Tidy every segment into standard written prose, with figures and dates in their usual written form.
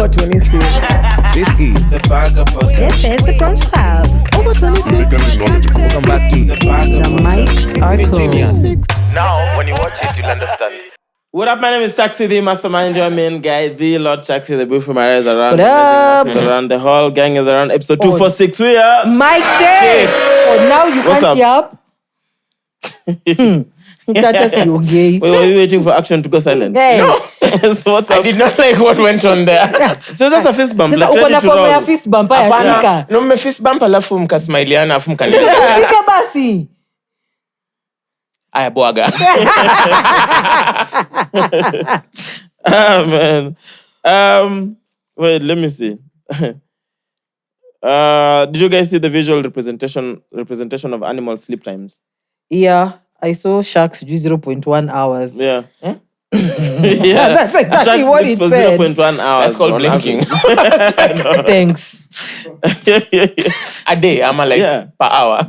Over 26. This is the This is the Brunch Club. Over 26. Welcome back to The mics are cool. Now, when you watch it, you'll understand. What up, my name is Chaxy, the mastermind, your main guy, the Lord Chaxy, the beautiful Mariah is around. What up? Is around, the whole gang is around. Episode 246, we are... Mic check! Oh, now you What's can't up? yap? That's just you gay. Wait, were you waiting for action to go silent? Hey. No. So what's up? I did not like what went on there. So just a fist bump. Sasa Like, uko ready na to form ya roll. fist bump ya shika. No, me fist bump alafu mkasmiliana alafu mkani. Shika basi. Aya bwaga. Man. Wait, let me see. Did you guys see the visual representation of animal sleep times? Yeah, I saw sharks do 0.1 hours. Yeah. Yeah, that's exactly Sharks what sleep it for said. 0.1 hours. That's called on blinking. average. Thanks. A day, I'm like Yeah. per hour.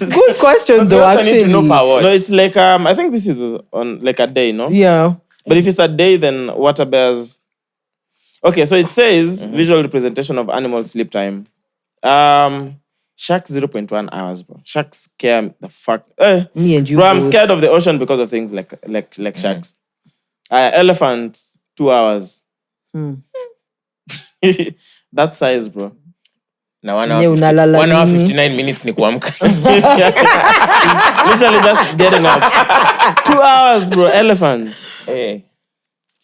Good question though, I need to know actually. per what. No, it's like I think this is on like a day, no? Yeah. But if it's a day, then water bears. Okay, so it says visual representation of animal sleep time. Sharks 0.1 hours, bro. Sharks scare the fuck. Me and you Bro, I'm both. scared of the ocean because of things like sharks. Elephants 2 hours. That size, bro. Na 1 Nye hour, unalala 1 hour nini? 59 minutes ni kuamka. Literally just getting up. 2 hours, bro. Elephants. Hey.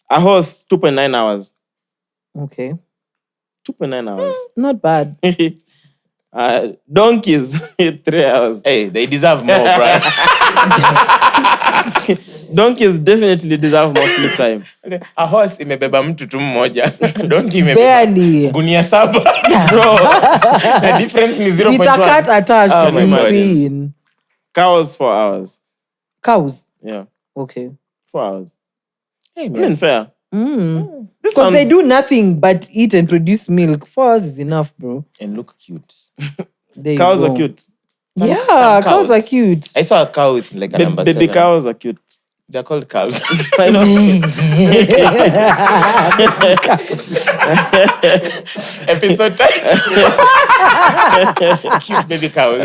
A horse 2.9 hours. Okay. 2.9 hours. Not bad. Donkeys 3 hours. Hey, they deserve more, bro. Donkeys definitely deserve more sleep time. A horse imebeba mtu tu mmoja. Donkey imebeba Barely. gunia 7. Bro, The difference ni 0.1. With a cat attached. Oh it's my God. insane. cows 4 hours. Cows. Yeah, Okay. 4 hours. Hey, I mean, fair. This Because they sounds- do nothing but eat and produce milk. 4 hours is enough, bro. And look cute. There you Cows go. are cute. Yeah, Some cows cows. are cute. I saw a cow with like a number 7. Baby cows are cute. They're called cows. I know. Episode time. Cute baby cows.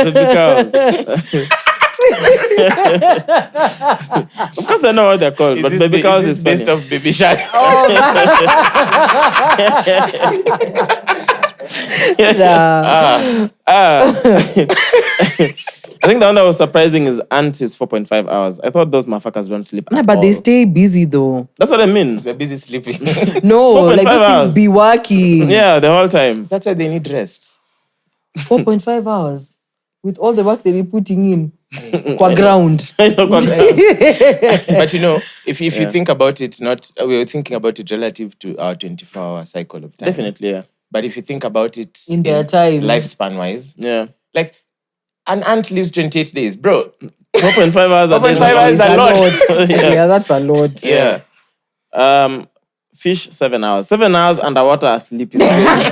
Baby cows. Of course, I know what they're called, but baby cows is based funny. off baby shark. Yeah. I think the one that was surprising is ants is 4.5 hours. I thought those motherfuckers don't sleep. Nah, at but they all. stay busy though. That's what I mean. They're busy sleeping. No, 4.5 like this hours. things be working. Yeah, the whole time. That's why they need rest. 4.5 hours. With all the work they be putting in. Kwa ground. I know, 'cause- But you know, if you think about it, we were thinking about it relative to our 24-hour cycle of time. Definitely, yeah. But if you think about it In their time. lifespan-wise, Yeah. like an ant lives 28 days, bro. 4.5 hours a day. 4.5 hours It's a lot. Yeah, that's a lot. Yeah. Fish 7 hours. 7 hours underwater asleep is crazy.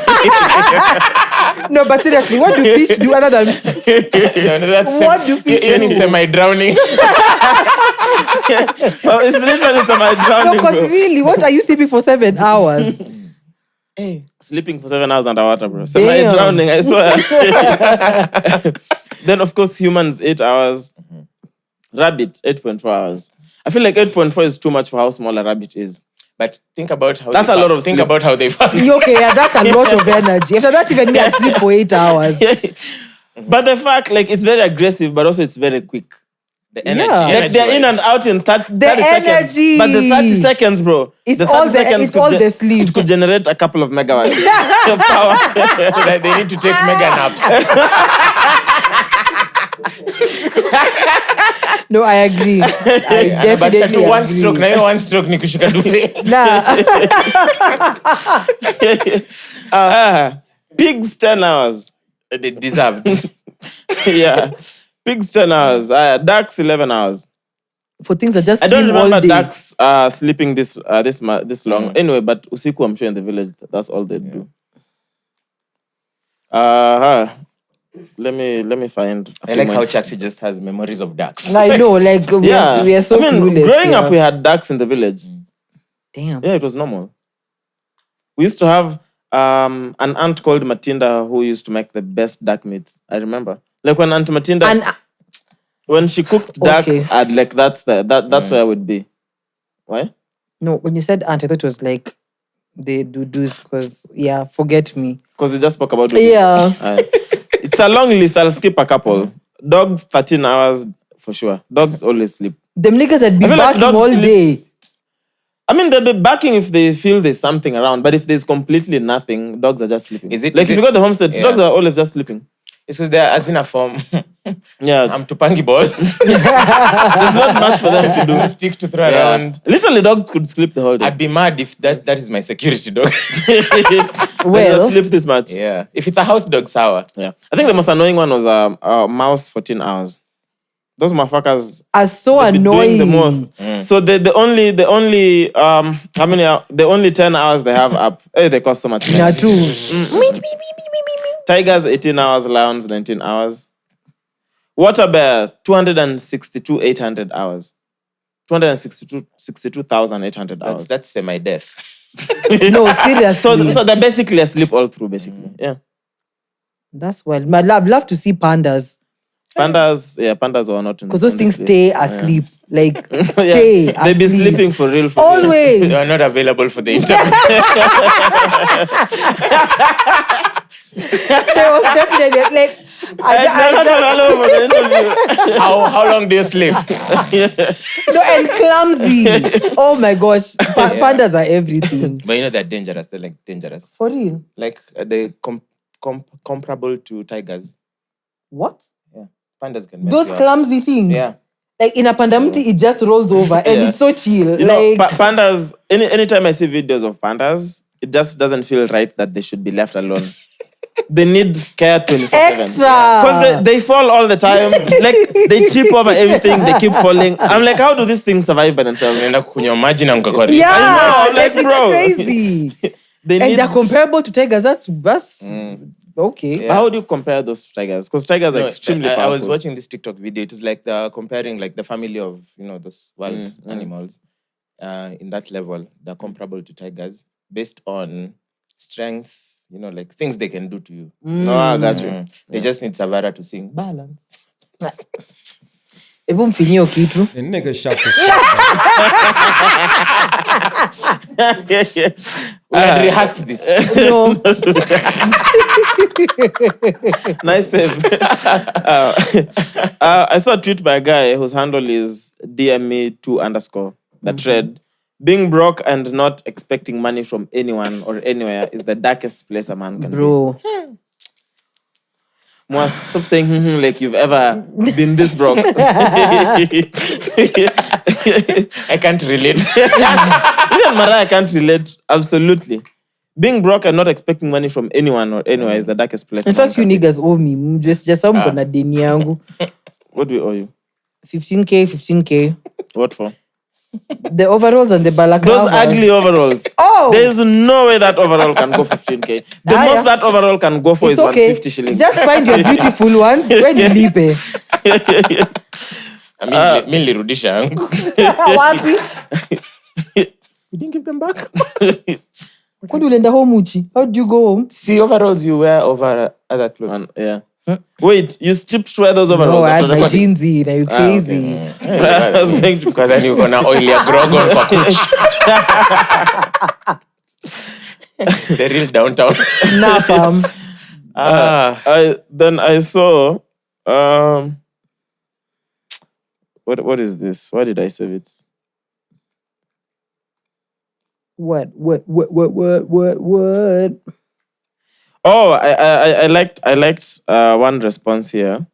No, but seriously, what do fish do other than... What do fish Even do? semi-drowning. Oh, it's literally No, semi-drowning, because bro. really, what are you sleeping for 7 hours? Sleeping for 7 hours underwater, bro. Semi-drowning, I swear. Then, of course, humans 8 hours. Rabbit 8.4 hours. I feel like 8.4 is too much for how small a rabbit is. But think about how That's they a lot fuck. of Think sleep. about how they fuck. Okay, yeah, that's a lot of energy. After that, even me, I sleep for 8 hours. But the fact, like, it's very aggressive, but also it's very quick. The energy. Yeah. Like, they're in and out in 30 seconds. energy. But the 30 seconds, bro. It's the 30 all the- seconds it's could all the sleep. It could generate a couple of megawatts of power. So that they need to take mega naps. No, I agree. I But definitely do one agree. stroke. Na hiyo one stroke ni kushika duve. Nah. Pigs 10 hours. They deserved. Yeah. Pigs 10 hours. Ducks 11 hours. For things that just I don't swim all remember day. ducks sleeping this long. Anyway, but usiku, I'm sure in the village, that's all they do. Let me find. I like how Chaxy just has memories of ducks. I know, like we are so clueless. Growing up, we had ducks in the village. Damn. Yeah, it was normal. We used to have an aunt called Matinda who used to make the best duck meat. I remember. Like when Aunt Matinda, when she cooked duck, I'd like that's where I would be. Why? No, when you said aunt, I thought it was like they do because forget me. Because we just spoke about it. Yeah. It's a long list. I'll skip a couple. Dogs 13 hours for sure. Dogs always sleep. Them niggas had been barking all day. I mean, they'll be barking if they feel there's something around, but if there's completely nothing, dogs are just sleeping. If you go to the homestead, dogs are always just sleeping. It's because they're as in a form. Yeah. I'm Tupangi balls. There's not much for them to do. A stick to throw around. Literally, dogs could sleep the whole day. I'd be mad if that is my security dog. They just sleep this much. Yeah. If it's a house dog, sour. Yeah. I think the most annoying one was a mouse 14 hours. Those motherfuckers are so annoying. Doing the most. So the only 10 hours they have up, they cost so much. Yeah, too. Tigers 18 hours, lions 19 hours. Water bear 262,800 hours. 262,800 hours. That's semi-death. No, seriously. So they're basically asleep all through, basically. Yeah. That's wild. I'd love to see pandas. Pandas were not in because those things stay asleep. Like, stay asleep. They be sleeping for real. Always. They are not available for the interview. There was definitely, like... They're not available for the interview. How long do you sleep? No, and clumsy. Oh my gosh. Pandas are everything. But you know they're dangerous. They're like dangerous. For real? Like they're comparable to tigers. What? Pandas can mess those you up. clumsy things. Yeah. Like in a pandamti, it just rolls over and it's so chill. You know, pandas, anytime I see videos of pandas, it just doesn't feel right that they should be left alone. They need care 24/7. Extra. Because they fall all the time. Like, they trip over everything. They keep falling. I'm like, how do these things survive by themselves? Yeah. I know, I'm like, bro. Crazy. They're comparable to tigers. That's okay. Yeah. How would you compare those tigers? Because tigers are extremely powerful. I was watching this TikTok video. It was like they're comparing like the family of, those wild animals. In that level, they're comparable to tigers based on strength, like things they can do to you. Oh, I got you. They just need Savara to sing balance. Ebu mfinyo kitu. The nigga shot the We had rehearsed this. No. Nice save. I saw a tweet by a guy whose handle is DME2_. That read, being broke and not expecting money from anyone or anywhere is the darkest place a man can be. Bro. Mwass, stop saying like you've ever been this broke. I can't relate. Even Mariah can't relate. Absolutely. Being broke and not expecting money from anyone or anywhere is the darkest place. In fact, you niggas owe me. Just na deni yangu. What do we owe you? 15K. What for? The overalls and the balaclavas. Those ugly overalls. Oh! There's no way that overall can go 15K. The most that overall can go for is 150 shillings. Just find your beautiful ones when you leave. Mimi nilirudisha yangu. Wapi? You didn't give them back? When you lend home, Uchi? How do you go home? See, overalls you wear over other clothes. Yeah. Wait, you stripped to wear those overalls? No, I had my jeans in. Are you crazy? Because then you're gonna oil your grog on pakuch. The real downtown. Nah, fam. I saw what is this? Why did I save it? What? Oh, I liked one response here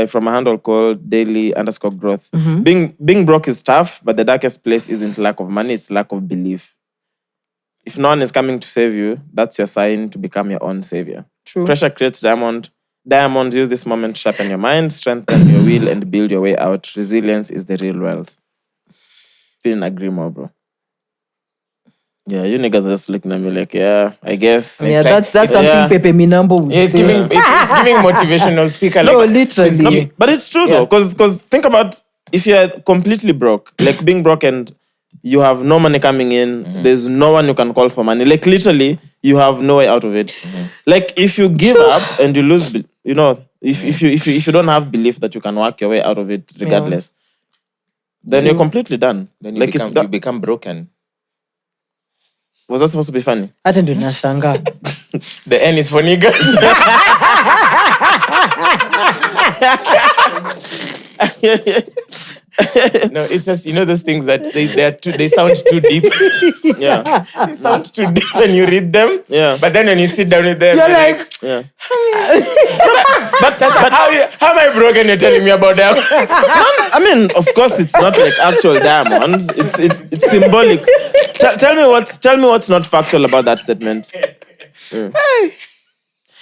from a handle called daily_growth. Being broke is tough, but the darkest place isn't lack of money, it's lack of belief. If no one is coming to save you, that's your sign to become your own savior. True. Pressure creates diamond. Diamonds, use this moment to sharpen your mind, strengthen your will, and build your way out. Resilience is the real wealth. Couldn't agree more, bro. Yeah, you niggas are just looking at me like, yeah, I guess. Yeah, like- that's something yeah. Pepe Minambo would It's say. giving, it's giving motivational speaker. No, Like, literally. But it's true though, because think about if you're completely broke, like being broke and you have no money coming in, there's no one you can call for money. Like literally, you have no way out of it. Like if you give up and you lose, if you don't have belief that you can work your way out of it regardless, then you're completely done. then you, like become, you become broken. Was that supposed to be funny? Hata ndio nashangaa. The N is for niggas. No, it's just, you know, those things that they sound too deep. Yeah. They sound too deep when you read them. Yeah. But then when you sit down with them, You're like, Yeah. but how am I broken? You're telling me about them. I mean, of course, it's not like actual diamonds. It's symbolic. Tell me what's not factual about that statement.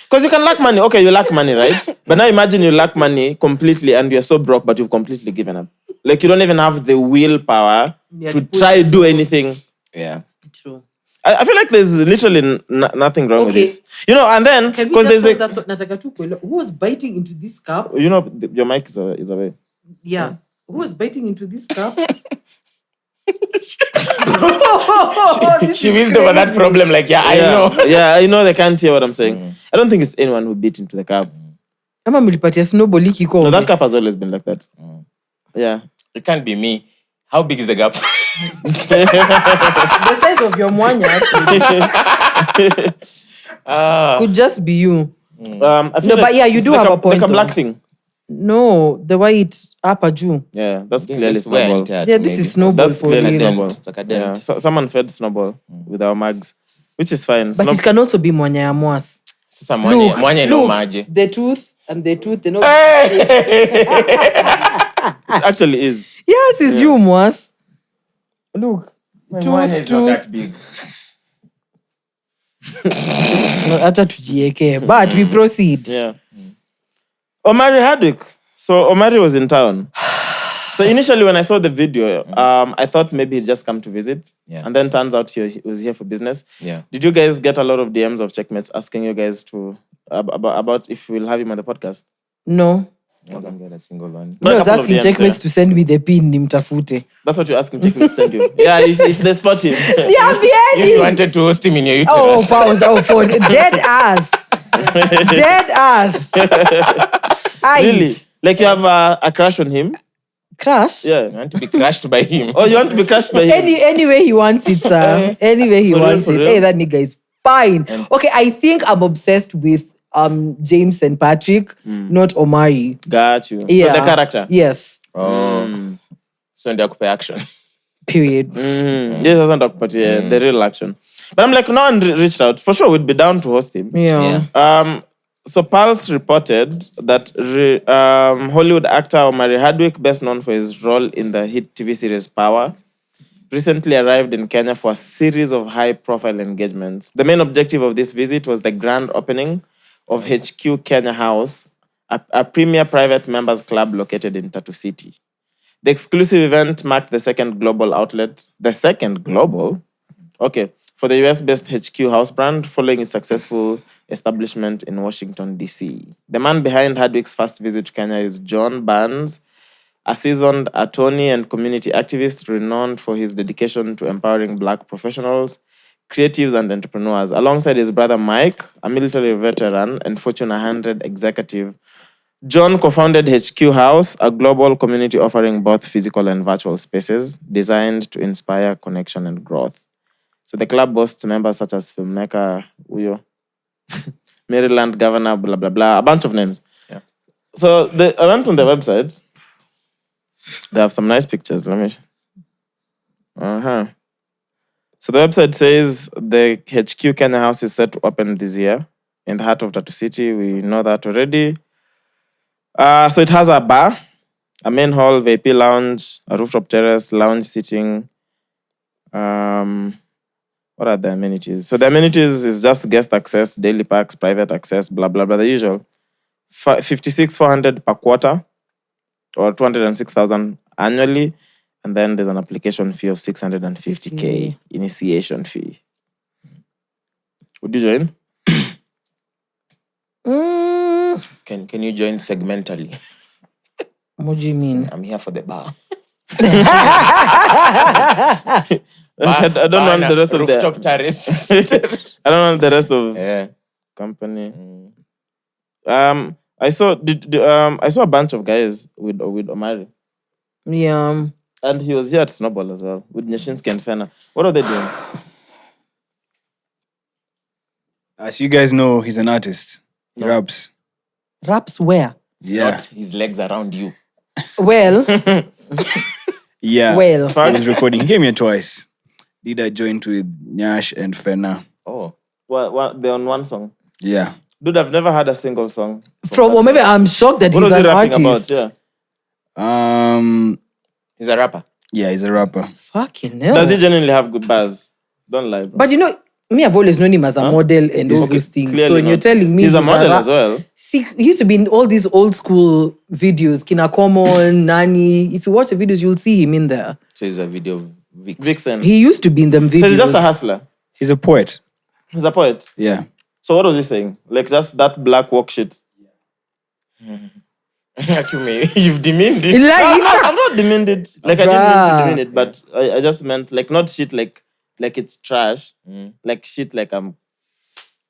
Because you can lack money. Okay, you lack money, right? But now imagine you lack money completely and you're so broke, but you've completely given up. Like you don't even have the willpower to try do anything. Yeah. true. I feel like there's literally nothing wrong with this. You know, and then because there's nataka tu kuelewa, who was biting into this cup? you know, your mic is away. Yeah. Who was biting into this cup? She whizzed over that problem like, I know. Yeah, I know they can't hear what I'm saying. I don't think it's anyone who beat into the cup. Ama mlipatia snowball iki kwa. No, that cup has always been like that. Yeah. It can't be me. How big is the gap? The size of your mwanya actually. Could just be you. I feel No, but yeah, you it's do like have a point, Like a black though. thing. No, the white upper Jew. Yeah, that's clearly This is where snowball. I Yeah, this is snowball That's for clearly real. snowball. It's like a dent. Yeah, so, someone fed snowball with our mugs, which is fine. But it can also be mwanya ya Mwass. Sasa mwanya no maji. The tooth and the tooth. They know. It actually is. Yes, it's you, Mwass. Look. Mwanya is not that big. Acha tujieke. But we proceed. Yeah. Omari Hardwick. So Omari was in town. So initially when I saw the video, I thought maybe he'd just come to visit. Yeah. And then turns out he was here for business. Yeah. Did you guys get a lot of DMs of checkmates asking you guys to about if we'll have him on the podcast? No. I don't get a single one. But a I was couple of asking DMs, checkmates yeah. to send me the pin nimtafute. That's what you're asking checkmates to send you. Yeah, if they spot him. Yeah, the If you wanted to host him in your uterus. Oh, for dead ass. Dead ass. Aye. Really? Like you have a crush on him? Crush? You Yeah. want to be crushed by him. Oh, you want to be crushed by him? Any way he wants it, sir. Any way he For real, wants for it. real? Hey, that nigga is fine. Okay, I think I'm obsessed with James and Patrick, not Omari. Got you. Yeah. So the character. Yes. Oh. So they occupy action. Period. This doesn't talk about the real action. But I'm like, no one reached out. For sure, we'd be down to host him. Yeah. So Pulse reported that Hollywood actor Omari Hardwick, best known for his role in the hit TV series Power, recently arrived in Kenya for a series of high-profile engagements. The main objective of this visit was the grand opening of HQ Kenya House, a premier private members club located in Tatu City. The exclusive event marked the second global outlet. The second global? Okay. For the US-based HQ house brand, following its successful establishment in Washington, D.C. The man behind Hardwick's first visit to Kenya is John Barnes, a seasoned attorney and community activist renowned for his dedication to empowering Black professionals, creatives, and entrepreneurs. Alongside his brother Mike, a military veteran and Fortune 100 executive, John co-founded HQ House, a global community offering both physical and virtual spaces designed to inspire connection and growth. So the club boasts members such as filmmaker Uyo, Maryland governor, blah, blah, blah, a bunch of names. Yeah. So I went on the website. They have some nice pictures. Let me... So the website says the HQ Kenya House is set to open this year in the heart of Tatu City. We know that already. So it has a bar, a main hall, VIP lounge, a rooftop terrace, lounge seating. What are the amenities? So the amenities is just guest access, daily packs, private access, blah, blah, blah, the usual. 56,400 per quarter or 206,000 annually. And then there's an application fee of 650K initiation fee. Would you join? Can you join segmentally? What do you mean? I'm here for the bar. I don't want the rest of the rooftop terrace. I don't want the rest of company. I saw a bunch of guys with Omari. Yeah. And he was here at Snowball as well with Nyashinski and Fena. What are they doing? As you guys know, he's an artist. He raps. Raps where? Yeah. Not his legs around you. Well, Yeah. well. He was recording. He came here twice. Did I joined with Nyash and Fena? Oh. What they're on one song. Yeah. Dude, I've never heard a single song. Or maybe I'm shocked that What he's was he an rapping artist. about? Yeah. He's a rapper. Yeah, he's a rapper. Fucking hell. Does he genuinely have good bars? Don't lie, bro. But you know, me, I've always known him as a model and all those things. Clearly So when you're not. telling me he's a model as well. See, he used to be in all these old school videos, Kina Common, Nani. If you watch the videos, you'll see him in there. So he's a video Vixen. He used to be in them videos. So he's just a hustler. He's a poet. He's a poet. Yeah. So what was he saying? Like just that black walk shit. You've demeaned it. I'm not demeaned it. Like I didn't mean to Bruh. demean it, but I just meant like not shit like it's trash. Like shit like I'm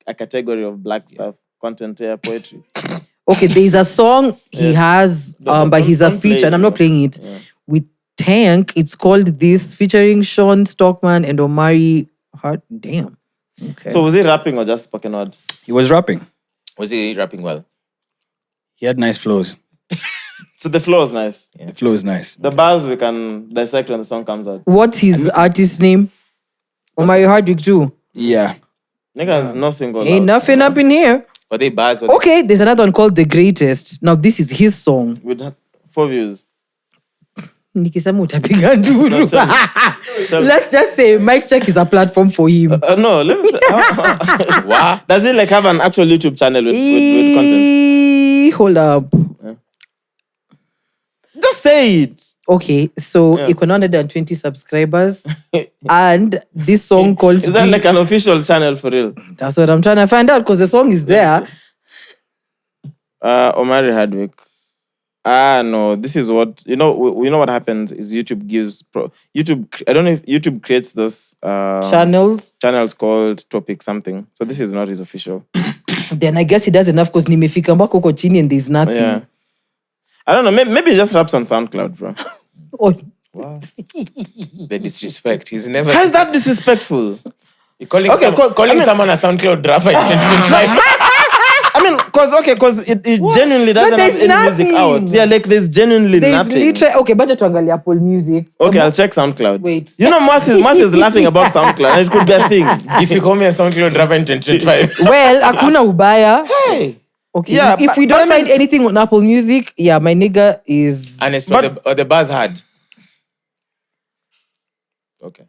a category of black stuff. Content here, poetry. Okay, there's a song he has, but he's a don't play feature, and I'm not it. playing it, with Tank. It's called This, featuring Sean Stockman and Omari Hart. Damn. Okay. So was he rapping or just spoken word? He was rapping. Was he rapping well? He had nice flows. So the flow is nice. The flow is nice. The bars we can dissect when the song comes out. What's his artist name? Omari Hardwick too. Yeah. Nigga has no single Ain't out. nothing up in here. Were they bars? Okay, there's another one called The Greatest. Now, this is his song. With 4 views. Nikisema utapiga nduru. Tell me. Let's just say Mic Check is a platform for him. No, let me say. Wow. Does he like have an actual YouTube channel with content? Hold up. Just say it. Okay, so Yeah. it got 120 subscribers. And this song called... Is that like an official channel for real? That's what I'm trying to find out, because the song is there. Omari Hardwick. No, this is what you know what happens is YouTube gives I don't know if YouTube creates those channels called topic something. So this is not his official. Then I guess he does enough, because nimefika mpaka huko chini and there's nothing. Yeah. I don't know, maybe he just raps on SoundCloud, bro. Oh, The disrespect. He's never. How is that disrespectful? You're calling someone a SoundCloud rapper in 2025. I mean, because it genuinely doesn't have there's any music nothing. out. Yeah, like there's genuinely there's nothing. literally... Okay, but tuangalia Apple Music. Okay, I'll check SoundCloud. Wait. You know, Mwass is laughing about SoundCloud. And it could be a thing. If you call me a SoundCloud rapper in 2025. Well, hakuna ubaya. Hey. Okay, Yeah, if we but don't find anything on Apple Music, yeah, my nigga is... Ernest, or the bars hard. Okay.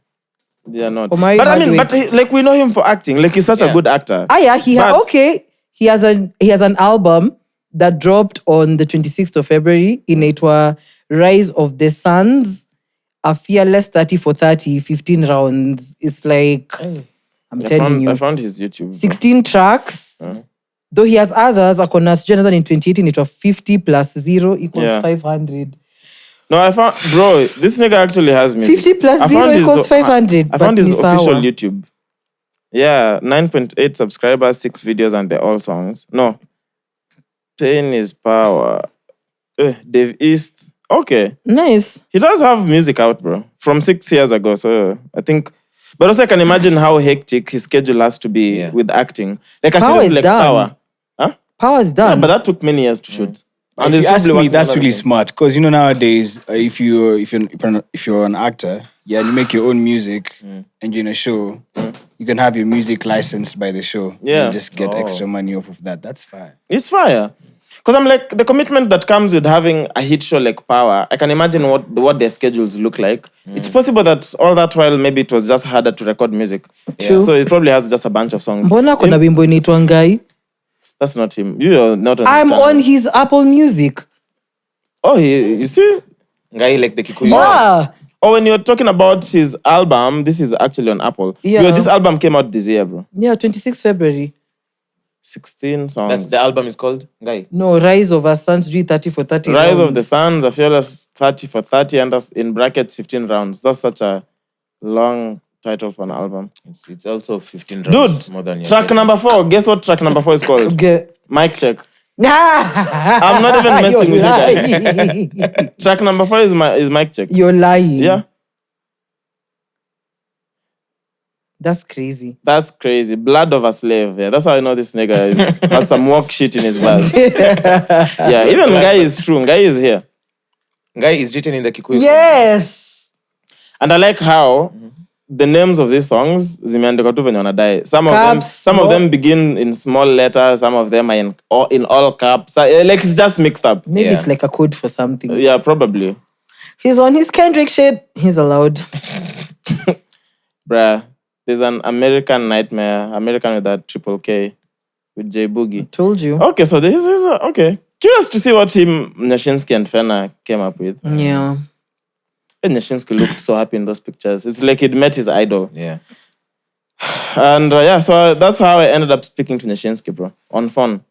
Yeah, not. Omari But I mean, Hardwick. we know him for acting. Like he's such a good actor. Yeah, he has an album that dropped on the 26th of February in Etwa Rise of the Suns, a fearless 30 for 30, 15 rounds. It's like, I'm telling you. I found his YouTube. 16 tracks. Though he has others, akona another in 2018, it was 50 plus 0 equals 500. No, I found, bro, this nigga actually has music. 50 plus 0 equals 500. I found but his ni official sawa. YouTube. Yeah, 9.8 subscribers, 6 videos, and they're all songs. No. Pain is power. Dave East. Okay. Nice. He does have music out, bro. From 6 years ago. So I think... But also I can imagine how hectic his schedule has to be with acting. Like I Power said, is like done. Power. Huh? Power is Yeah, done. but that took many years to shoot. And if you ask me, that's really smart. Because nowadays, if you're an actor, and you make your own music and you're in a show, you can have your music licensed by the show. Yeah. And just get extra money off of that. That's fine. It's fire. Because I'm like, the commitment that comes with having a hit show like Power, I can imagine what their schedules look like. It's possible that all that while, maybe it was just harder to record music. True. So it probably has just a bunch of songs. Mbona kuna wimbo inaitwa Ngai? That's not him. You're not on his I'm channel. on his Apple Music. Oh, you see? Ngai like the Kikuyu. Yeah. Oh, when you're talking about his album, this is actually on Apple. Yeah. Yo, this album came out this year, bro. Yeah, 26 February. 16 songs. That's the album is called Guy. No, Rise of Our Sons, 30 for 30 Rise rounds. of the Suns, Afiola's 30 for 30, and that's in brackets 15 rounds. That's such a long title for an album. It's also 15 rounds Dude, more than your track guess. number 4. Guess what track number 4 is called? Okay. Mic check. I'm I'm not even messing with you guys. Track number 4 is mic check. You're lying. Yeah, That's crazy. that's crazy. Blood of a slave. Yeah, that's how I know this nigga has some work shit in his bars. Yeah, even Guy is true. Guy is here. Guy is written in the Kikuyu. Yes. And I like how the names of these songs zimeandikwa tu venye wanadai. Some Caps, of them begin in small letters. Some of them are in all caps. Like it's just mixed up. Maybe Yeah. it's like a code for something. Yeah, probably. He's on his Kendrick shit. He's allowed. Bruh, there's an American Nightmare, American with that triple K with J Boogie. Told you. Okay, so this is okay. Curious to see what him, Nyashinski and Fena came up with. Yeah. And Nyashinski looked so happy in those pictures. It's like he'd met his idol. Yeah. And so that's how I ended up speaking to Nyashinski, bro, on phone.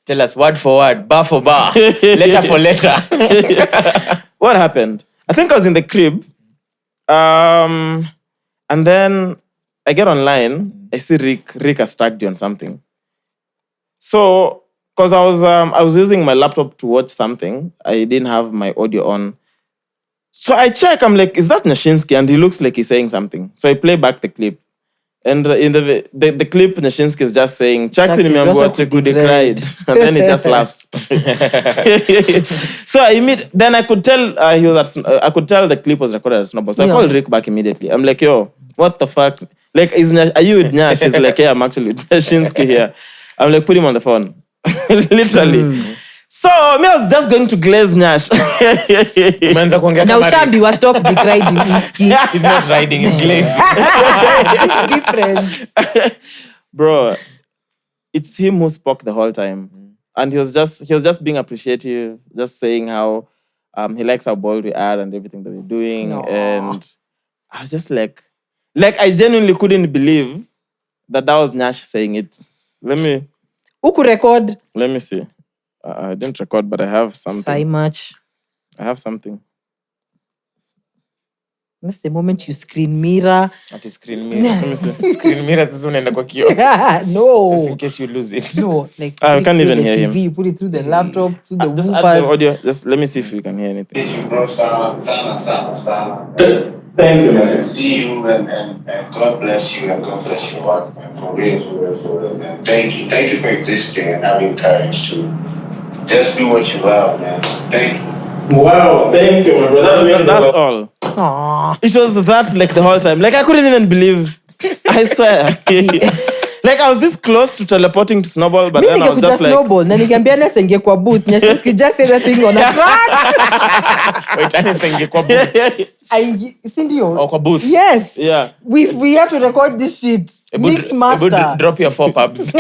Tell us word for word, bar for bar, letter for letter. What happened? I think I was in the crib. And then I get online. I see Rick has tagged you on something. So, because I was using my laptop to watch something, I didn't have my audio on. So I check, I'm like, is that Nyashinski? And he looks like he's saying something. So I play back the clip. And in the clip, Nyashinski is just saying, Chaxy nimeambiwa CHEQUE cried. And then he just laughs. So then I could tell I could tell the clip was recorded at Snowball. So I called Rick back immediately. I'm like, yo, what the fuck? Like, are you with Nyash? He's like, yeah, I'm actually with Nyashinski here. I'm like, put him on the phone. Literally. So me, I was just going to glaze Nyash. Umeanza kuongea Now kama Shambi was stop deriding Iski. he's not riding, he's glazing. Difference. Bro, it's him who spoke the whole time. And he was just being appreciative, just saying how he likes how bold we are and everything that we're doing. Aww. And I was just like I genuinely couldn't believe that was Nyash saying it. Let Uku record. me see. I didn't record, but I have something. Say much. I have something. That's the moment you screen mirror. Ati screen mirror. Screen mirror sasa unaenda kwa kioo. No. Just in case you lose it. No. Like I put it can't through even the hear him. TV, you put it through the laptop, through the Just add the woofers. audio. Just let me see if you can hear anything. You bro, sana. Thank you, And see you and God bless you and God bless your heart, man. For real, man. Thank you for existing and having courage to just do what you love, man. Thank you. Wow, thank you, my brother. That's all. Aww. It was that like the whole time. Like I couldn't even believe. I swear. Like I was this close to teleporting to Snowball, but then I was just like, Snowball. Na nikiambia Ernest ingekuwa booth. Nyashinski just say that thing on a track. Wait, Ernest ingekuwa booth. Si ndio? Or kwa booth. Yes. yeah. We have to record this shit. Mix master. Drop your 4 pubs.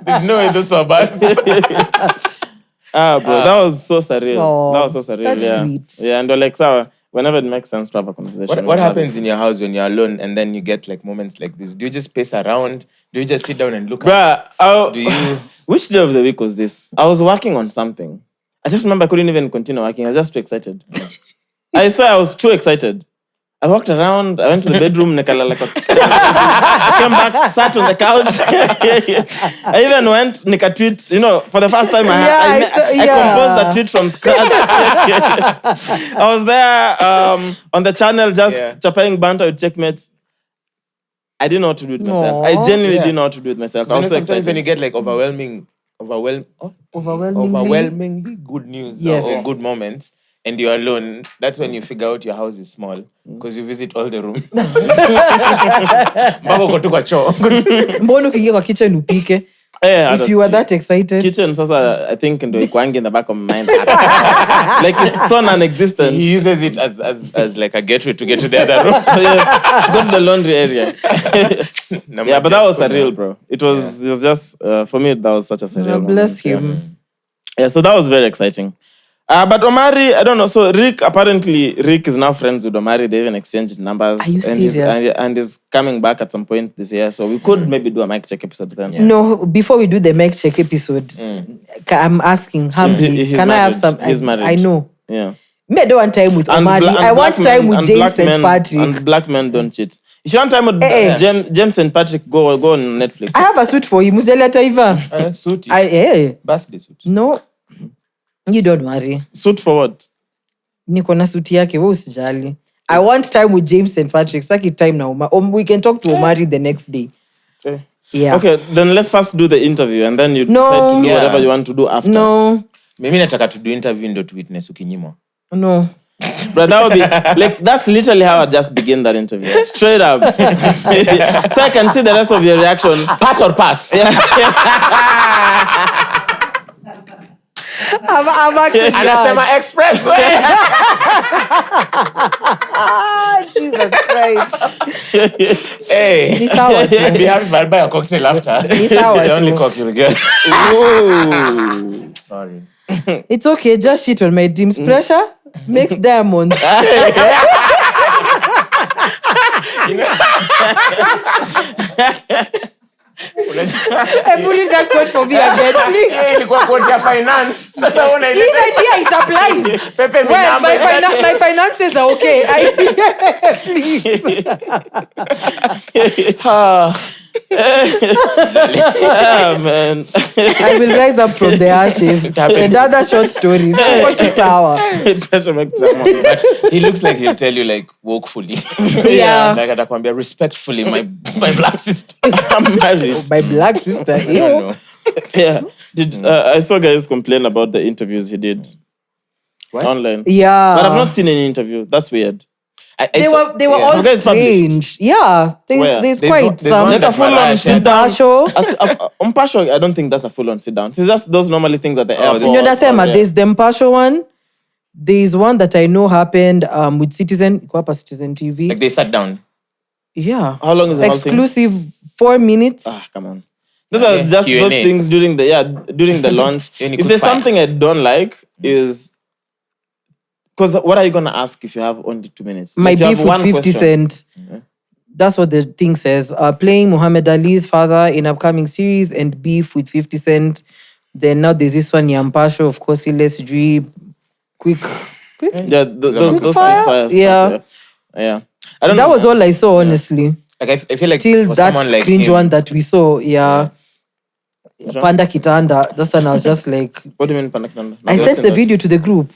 There's no way those were bad. Bro, that was so surreal. Oh, that was so surreal. that's yeah. sweet. Yeah, and we're like, so whenever it makes sense to have a conversation. What happens in your house when you're alone and then you get like moments like this? Do you just pace around? Do you just sit down and look at? Bruh, Do you? which day of the week was this? I was working on something. I just remember I couldn't even continue working. I was just too excited. I swear I was too excited. I walked around. I went to the bedroom. I came back, sat on the couch. I even went, tweet. For the first time, I composed the tweet from scratch. I was there on the channel just chapping banter with checkmates. I didn't know what to do with myself. I genuinely didn't know what to do with myself. I was so Sometimes excited. when you get like overwhelmingly good news or good moments, and you're alone, that's when you figure out your house is small because you visit all the rooms. Mpaka uko tu kwa choo. Mbona ukiingia kwa kitchen upike? If you were that excited. Kitchen, sasa, I think, ndo ikuangi in the back of my mind. Like, it's so non-existent. He uses it as like a gateway to get to the other room. Yes, to go to the laundry area. Yeah, but that was surreal, bro. It was just, for me, that was such a surreal moment. Bless him. Yeah, so that was very exciting. But Omari, I don't know. So Rick is now friends with Omari. They even exchanged numbers. Are you and serious? And is coming back at some point this year. So we could maybe do a mic check episode then. No, before we do the mic check episode, I'm asking humbly, He's can I have married. some? He's married. I know. Yeah. Me, I don't want time with Omari. I want time with James and Patrick. And black men don't cheat. If you want time with James and Patrick, go on Netflix. I have a suit for you. Muzeli Taiva. Suit. Birthday suit. No, you don't worry. Suit for what? Niko na suti yake, wewe usijali. I want time with James and Patrick. Saki time now. We can talk to Omari the next day. Okay. Yeah. Okay, then let's first do the interview and then you decide to do whatever you want to do after. No. Mimi nataka to do interview ndo to witness ukinyimwa. No. But that would be like that's literally how I just begin that interview. Straight up. So I can see the rest of your reaction. Pass or pass? I'm actually Anasema expressway. Jesus Christ. Hey. Ni sawa tu. And be happy to buy a cocktail after. Ni sawa The only tu. cock you'll get. Ooh. Sorry. It's okay, just shit on my dreams. Pressure makes diamonds. I'm pulling that quote for me again, please. Ilikuwa quote ya finance. Sasa una ile. Even here it applies. Pepe Well, minamba. my finances are okay. Please. Yeah, man. I will rise up from the ashes. And other short stories. What is sour? Pressure makes diamonds. But he looks like he'll tell you like wokefully. Yeah. Like atakwambia respectfully my black sister. I'm married. My black sister. I Ew. don't know. Yeah. I saw guys complain about the interviews he did online. Yeah. But I've not seen any interview. That's weird. They were all You guys published? strange. Yeah. Where? There's There's quite one- there's some. one Like a that full-on Mariah shared. Mpasho. Mpasho, I don't think that's a full-on sit-down. It's just those normally things at the airport. You understand? or- There's the Mpasho one. There's one that I know happened with Citizen. Iko hapa Citizen TV. Like they sat down. Yeah. How long is the whole thing? Exclusive 4 minutes. Ah, come on. Those are just Q&A. those things during the launch. Any If good there's fire. something I don't like is because what are you gonna ask if you have only 2 minutes? My Like, you have beef with one 50 question. Cent. That's what the thing says. Playing Muhammad Ali's father in upcoming series and beef with 50 Cent. Then now there's this one, Yampasho, of course, Let's Drip. Quick. Yeah, those quick fire? fire stuff, Yeah. Yeah. I don't That know. was all I saw, honestly. Like I feel like Till for that someone like cringe him, one that we saw. Yeah. Panda Kitanda. That's when I was just like, What do you mean, Panakanda? I sent the video to the group.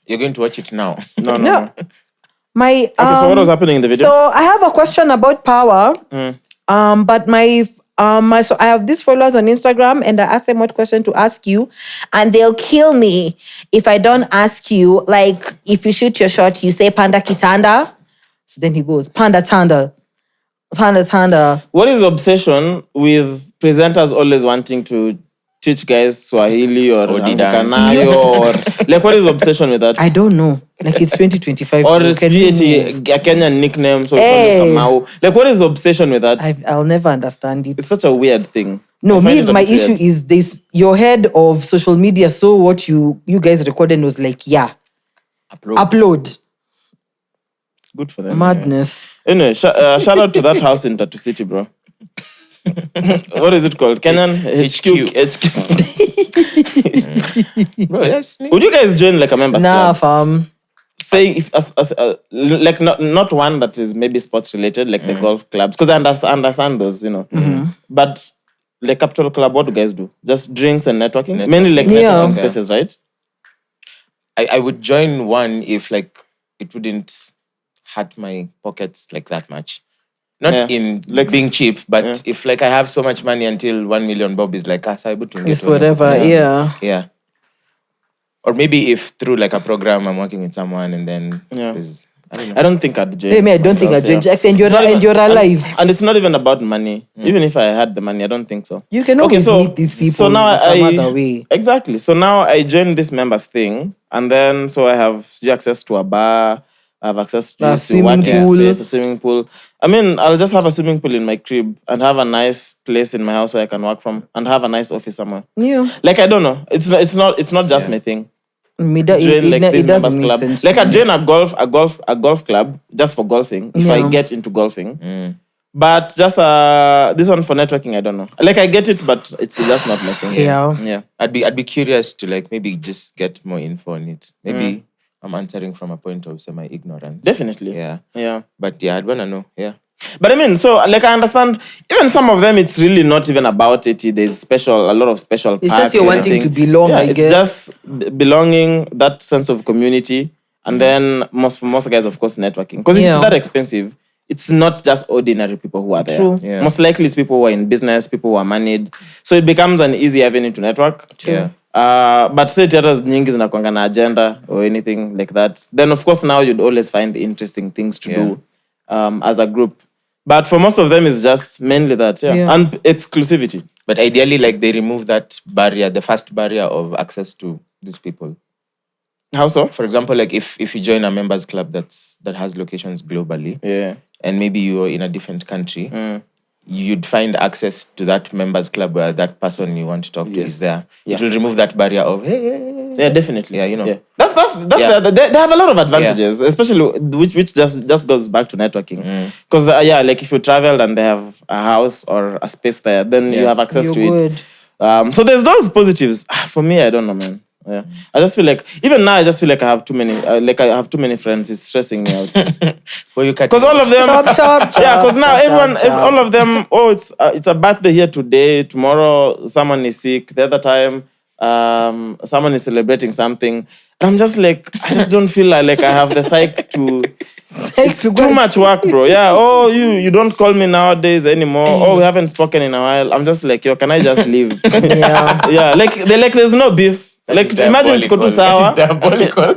you're going to watch it now. No. No. My Okay, so what was happening in the video? So I have a question about power. But so I have these followers on Instagram and I asked them what question to ask you, and they'll kill me if I don't ask you. Like if you shoot your shot, you say Panda Kitanda. So then he goes Panda Tanda, Panda Tanda. What is the obsession with presenters always wanting to teach guys Swahili or dance. Angkanayo or like what is the obsession with that? I don't know. Like it's 2025. Or Can is we it move? a Kenyan nickname? So Hey. Kamau. Like what is the obsession with that? I'll never understand it. It's such a weird thing. No, I find me, it a my bit weird. issue is this. Your head of social media saw what you guys recorded and was like, yeah, upload. Good for them. Madness. Anyway, shout out to that house in Tattoo City, bro. What is it called? Kenyan HQ. Bro, yes. Would you guys join like a members Nah, club? fam. Say if like not one that is maybe sports related, like the golf clubs, because I understand those, you know. But like Capital Club, what do guys do? Just drinks and networking? Mainly like Yeah. networking spaces, right? I would join one if like it wouldn't hurt my pockets like that much. Not Yeah. in Like being cheap, but yeah. if like I have so much money until 1 million bob is like, so able to It's whatever, yeah. Yeah. Or maybe if through like a program I'm working with someone and then Yeah. there's- I don't know. I don't think I'd join. Hey, me, I don't think I myself, joined yeah. Jackson. It's not even- And you're alive. And it's not even about money. Even if I had the money, I don't think so. You can always meet these people So now some other way. Exactly. So now I joined this members thing, and then so I have access to a bar. I have access to A this swimming working pool. space, a swimming pool. I mean, I'll just have a swimming pool in my crib and have a nice place in my house where I can work from and have a nice office somewhere. Yeah. Like, I don't know. It's not just my thing. It Join like this members doesn't make club. sense. Like to I me. join a golf club just for golfing. If I Yeah. get into golfing. But just this one for networking, I don't know. Like I get it, but it's just not my thing. Yeah. I'd be curious to like maybe just get more info on it. Maybe I'm answering from a point of semi-ignorance. Definitely. Yeah. But yeah, I'd wanna know. Yeah. But I mean, so like I understand, even some of them, it's really not even about it. There's a lot of special It's parts just you're and wanting everything. to belong, I it's guess. just belonging, that sense of community. And then for most guys, of course, networking. Because if Yeah. it's that expensive, it's not just ordinary people who are there. True. Yeah. Most likely it's people who are in business, people who are moneyed. So it becomes an easy avenue to network. Yeah. But say theaters nyingi zinakuanga na agenda or anything like that. Then of course now you'd always find interesting things to do as a group. But for most of them, it's just mainly that, and exclusivity. But ideally, like they remove that barrier, the first barrier of access to these people. How so? For example, like if you join a members club that has locations globally, and maybe you're in a different country, you'd find access to that members club where that person you want to talk to is there. Yeah. It will remove that barrier of Yeah, definitely. Yeah, you know. Yeah. That's they have a lot of advantages, especially which just goes back to networking. Because like if you traveled and they have a house or a space there, then you have access You're to good. it. So there's those positives. For me, I don't know, man. Yeah, I just feel like even now I just feel like I have too many. I have too many friends. It's stressing me out. Well, you Because all of them, Chop, because now chop, everyone, chop. all of them. Oh, it's a birthday here today. Tomorrow, someone is sick. The other time, someone is celebrating something. And I'm just like, I just don't feel like I have the psyche to. It's too much work, bro. Yeah. Oh, you don't call me nowadays anymore. Oh, we haven't spoken in a while. I'm just like, yo, can I just leave? Yeah. Like there's no beef. Like imagine tuko tu sawa. Diabolical.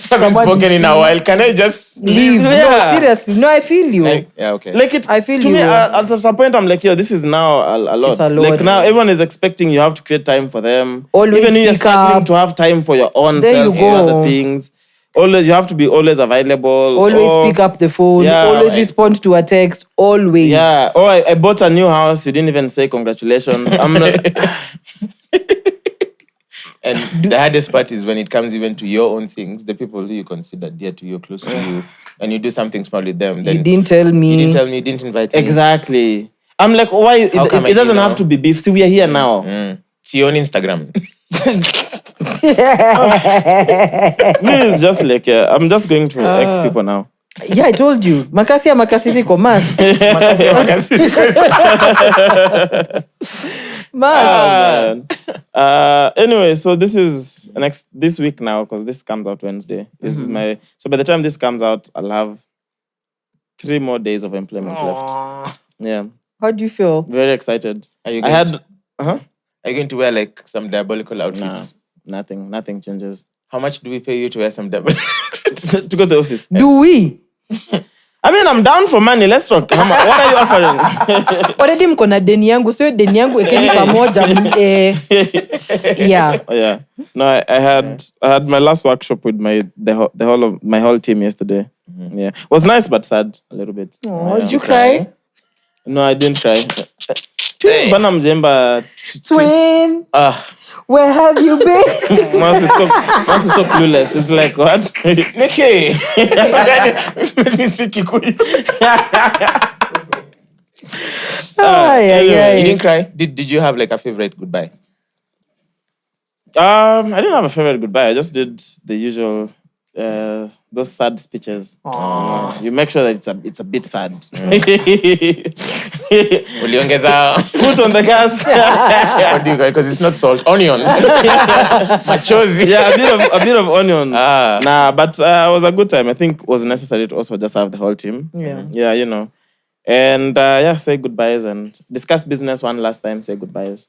Haven't spoken in a while. Can I just Leave. Yeah. No, seriously. No, I feel you. Yeah, okay. Like it, I feel to you. me, at some point, I'm like, yo, this is now a lot. It's a lot. Like now, everyone is expecting you have to create time for them. Always Even if you're speak struggling up. to have time for your own There self you or go. other things. Always, you have to be always available. Always pick up the phone. Yeah, Always respond to a text. Always. Yeah. Oh, I bought a new house. You didn't even say congratulations. I'm not. And the hardest part is when it comes even to your own things, the people who you consider dear to you, close to you, and you do something small with them. Then You didn't tell me. You didn't tell me. You didn't invite me. Exactly. I'm like, why? It come I doesn't do have now? to be beef. See, we are here now. See you on Instagram. Me is just like, I'm just going to X people now. Yeah, I told you. Makasi ya makasiriko, mas. Mas. Anyway, so this is this week now because this comes out Wednesday. This is so by the time this comes out, I'll have 3 more days of employment left. Yeah, How do you feel? very excited. Are you I going had Are you going to wear like some diabolical outfits? nothing changes How much do we pay you to wear some diabolical? to go to the office. Do we? I mean, I'm down for money. Let's talk. What are you offering? Already mko na deni yangu. So deni yangu ekeni pamoja. Yeah. Oh, yeah. No, I had my last workshop with my whole team yesterday. Yeah, it was nice but sad a little bit. Oh, did you cry? No, I didn't cry. Bana mjemba. Twin, where have you been? Mwass is so clueless. It's like, what? Neke. Let me speak Kikuyu. You didn't cry? Did you have like a favorite goodbye? I didn't have a favorite goodbye. I just did the usual those sad speeches. You make sure that it's a bit sad. Uliongeza Foot on the gas. what do you call it? Because it's not salt, onions. Machozi. Yeah, a bit of onions. Nah, but it was a good time. I think it was necessary to also just have the whole team. Yeah, you know. And say goodbyes and discuss business one last time. Say goodbyes.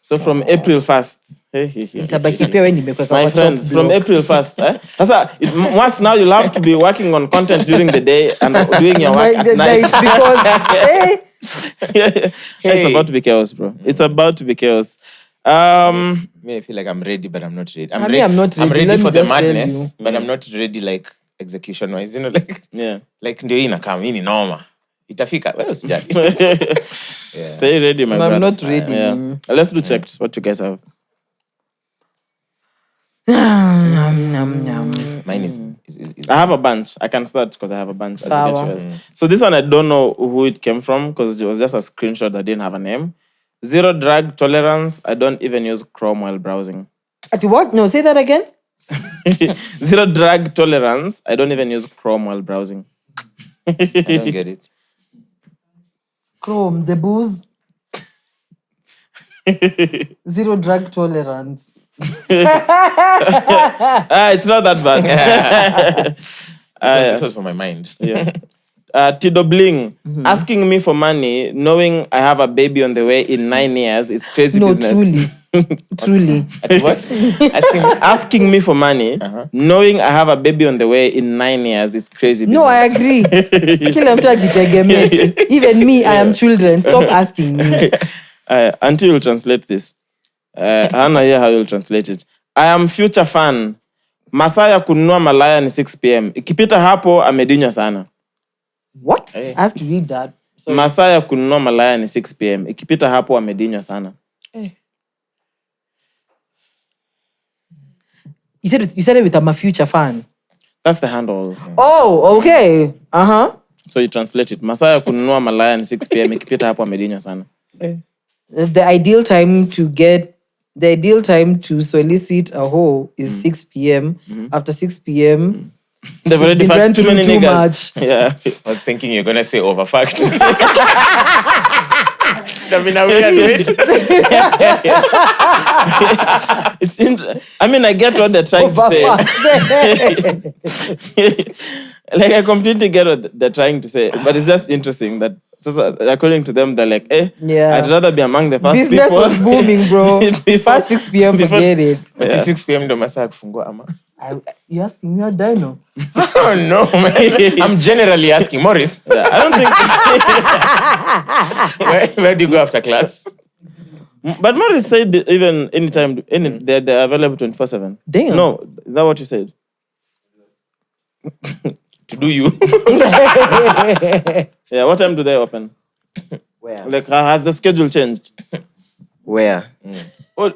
So from April 1st. Nitabaki pia wewe nimekuweka My kwa top friends, from block. April 1st. Sasa, once now you'll have to be working on content during the day and doing your work at night. Because It's about to be chaos, bro. It's about to be chaos. Me, I feel like I'm ready, but I'm not ready. I'm not ready. I'm ready Let me for the just tell madness, you. but I'm not ready like execution wise, you know, like Yeah. like ndio inakam hii ni noma. Itafika. Well, sijali. Stay ready, my I'm brother. not ready. Yeah. Let's do checked. What you guys have? Mine is I have a bunch. I can start because I have a bunch. As you get Sawa. yours. So this one, I don't know who it came from because it was just a screenshot that didn't have a name. Zero drag tolerance. I don't even use Chrome while browsing. At what? No, say that again. Zero drag tolerance. I don't even use Chrome while browsing. I don't get it. Chrome, the booze. Zero drug tolerance. It's not that bad. This was for my mind. Yeah. Tido Bling, asking me for money, knowing I have a baby on the way in 9 years is crazy No, business. truly. What? Asking me for money, knowing I have a baby on the way in 9 years is crazy business. No, I agree. Kila mtu ajitegemee. Even me, I am children. Stop asking me. Until you'll translate this. Hana here how you'll translate it. I am future fan. Masaa ya kununua malaya ni 6 p.m. Ikipita hapo amedinywa sana. What? I have to read that. Sorry. Masaa ya kununua malaya ni 6 p.m. Ikipita hapo amedinywa sana. You said it with I'm a future fan. That's the handle. Oh, okay. Uh-huh. So you translate it. Masaa ya kununua malaya ni 6 p.m. Ikipita hapo amedinywa sana. The ideal time to solicit a hoe is 6 p.m. After 6 p.m., They've already been fucked too many through too niggas. much. Yeah. I was thinking you're gonna say overfucked. That'd been a weird way. I mean, I get what they're trying to say. Like, I completely get what they're trying to say. But it's just interesting that, according to them, they're like, Yeah. I'd rather be among the first Business people. was booming, bro. Before- Past 6 p.m., forget it. Basi 6 p.m. ndo masaa ya kufungua ama? You asking me a dino? Oh no, man. I'm generally asking. Morris, Yeah, I don't think... where do you go after class? But Morris said even anytime, they're available 24/7. Damn. No, is that what you said? To do you? Yeah, what time do they open? Where? Like, has the schedule changed? Where?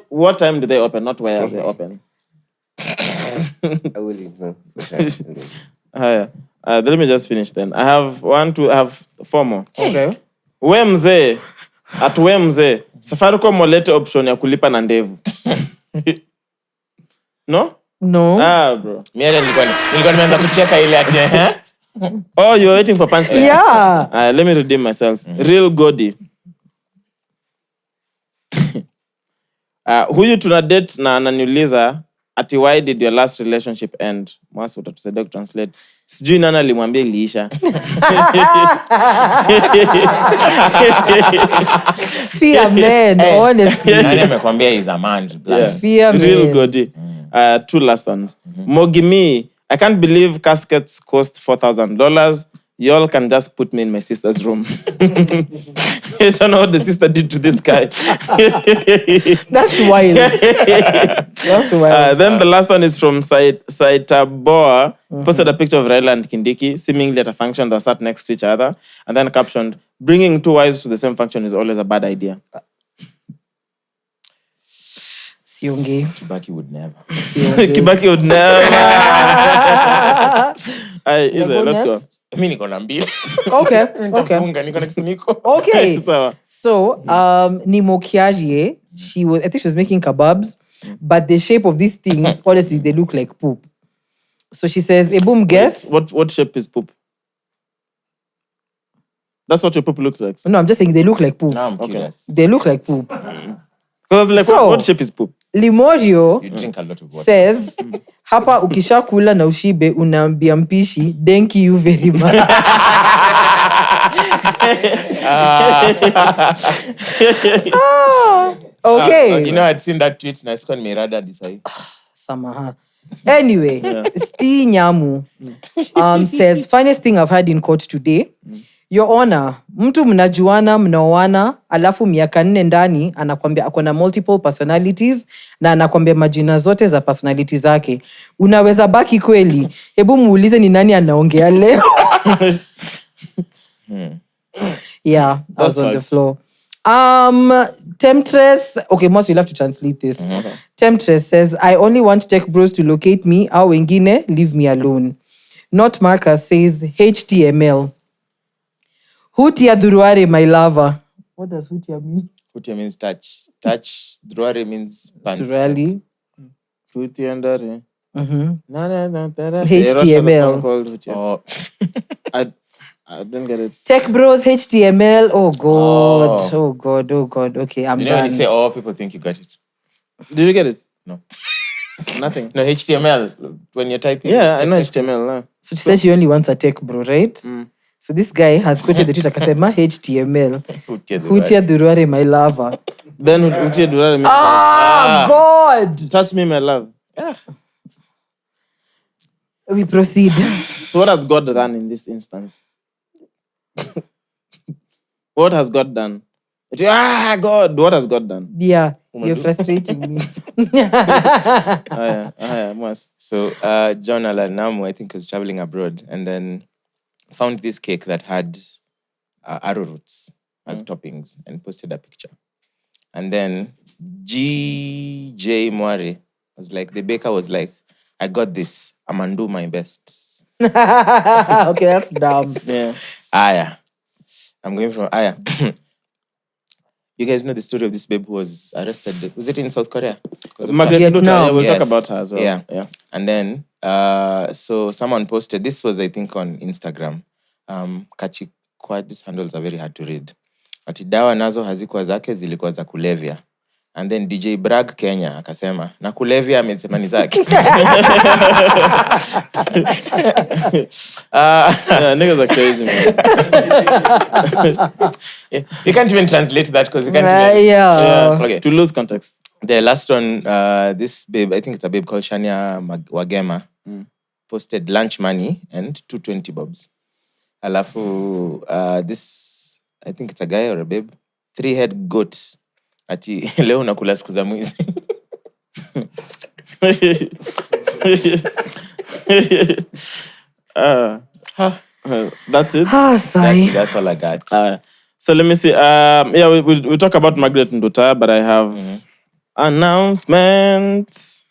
What time do they open, not where they open? I will leave. No. Let me just finish then. I have 4 more. Okay. We mzee, Safaricom walete option ya kulipa na ndevu. No? No. Bro. Mimi nilikuwa nimeanza kucheka ile ati Oh, you're waiting for punchline? Yeah. Let me redeem myself. Real Godi. Huyu tuna date na ananiuliza ati why did your last relationship end? Mwass utatusaidia kutranslate. Sijui nani alimwambia iliisha. Fear men, honestly. nani amekwambia is a man? Fear men. Real Godi. 2 last ones. Mogimi, I can't believe caskets cost $4,000. Y'all can just put me in my sister's room. I don't know what the sister did to this guy. That's wild. That's wild. Then the last one is from Saitaboa. Posted a picture of Raila and Kindiki, seemingly at a function that sat next to each other, and then captioned, "Bringing 2 wives to the same function is always a bad idea." Siungi. Kibaki would never. Kibaki would never. Let's go. Mimi niko na mbili. Okay. Nitafunga, niko na kifuniko. Okay. So, Nimo Kiarie, I think she was making kebabs, but the shape of these things, honestly, they look like poop. So she says, Boom, guess. what shape is poop? That's what your poop looks like. No, I'm just saying they look like poop. Now I'm curious. They look like poop. Because like, So- what shape is poop? Limorio You drink a lot of water. says, hapa ukishakula na ushibe unaambia mpishi, thank you very much. Okay. You know, I'd seen that tweet na sikuwa nimerada decide. Samaha. Anyway, Sti Nyamu says, funniest thing I've had in court today. Your Honor, mtu mnajuana, mnaoana, alafu miaka 4 ndani, anakwambia ako na multiple personalities na anakwambia majina zote za personality zake. Unaweza baki kweli? Hebu muulize ni nani anaongea leo. Yeah, I was on the floor. Temptress, okay, Mwass, you'll have to translate this. Temptress says, I only want tech bros to locate me, au wengine, leave me alone. Not Marcus says, HTML. Hutia Duruare, my lover. What does Hutia mean? Hutia means touch. Touch. Druare means pants. Surali. Hutia Ndare. HTML. Oh. I don't get it. Tech bros, HTML. Oh God. Oh God. Okay, I'm You know when done. you say, oh, people think you got it. Did you get it? No. Nothing. No, HTML. When you're typing. Yeah, I know HTML now. So she said she only wants a tech bro, right? So this guy has quoted the tweet akasema HTML. Hutia Duruare, my lover. Then Hutia Durare means God. touch me, my love. We proceed. So what has God done in this instance? What has God done? God, what has God done? Yeah, you're frustrating me. Mwass. So John Alanamu, I think, was traveling abroad and then found this cake that had arrowroots as toppings and posted a picture. And then G.J. Mwari was like, the baker was like, I got this. I'm gonna do my best. Okay, that's dumb. Yeah. Aya. I'm going from Aya. You guys know the story of this babe who was arrested. Was it in South Korea? Margret Nduta, Vietnam. yeah, we'll Yes. talk about her as well. Yeah. And then, so someone posted, this was, I think, on Instagram. CHEQUE, these handles are very hard to read. Ati dawa nazo hazikuwa zake, zilikuwa za kulevya. And then DJ Bragg Kenya akasema, na kulevya amesema ni zake. Niggas are crazy, man. You can't even translate that because you can't even... Yeah. Okay. To lose context. The last one, this babe, I think it's a babe called Shania Wagema, posted lunch money and 220 bobs. Alafu, this, I think it's a guy or a babe, 3-head goat. Ati, leo nakula siku za mwizi. That's it. Sai. That's all I got. So let me see. We talk about Margret Nduta, but I have announcements.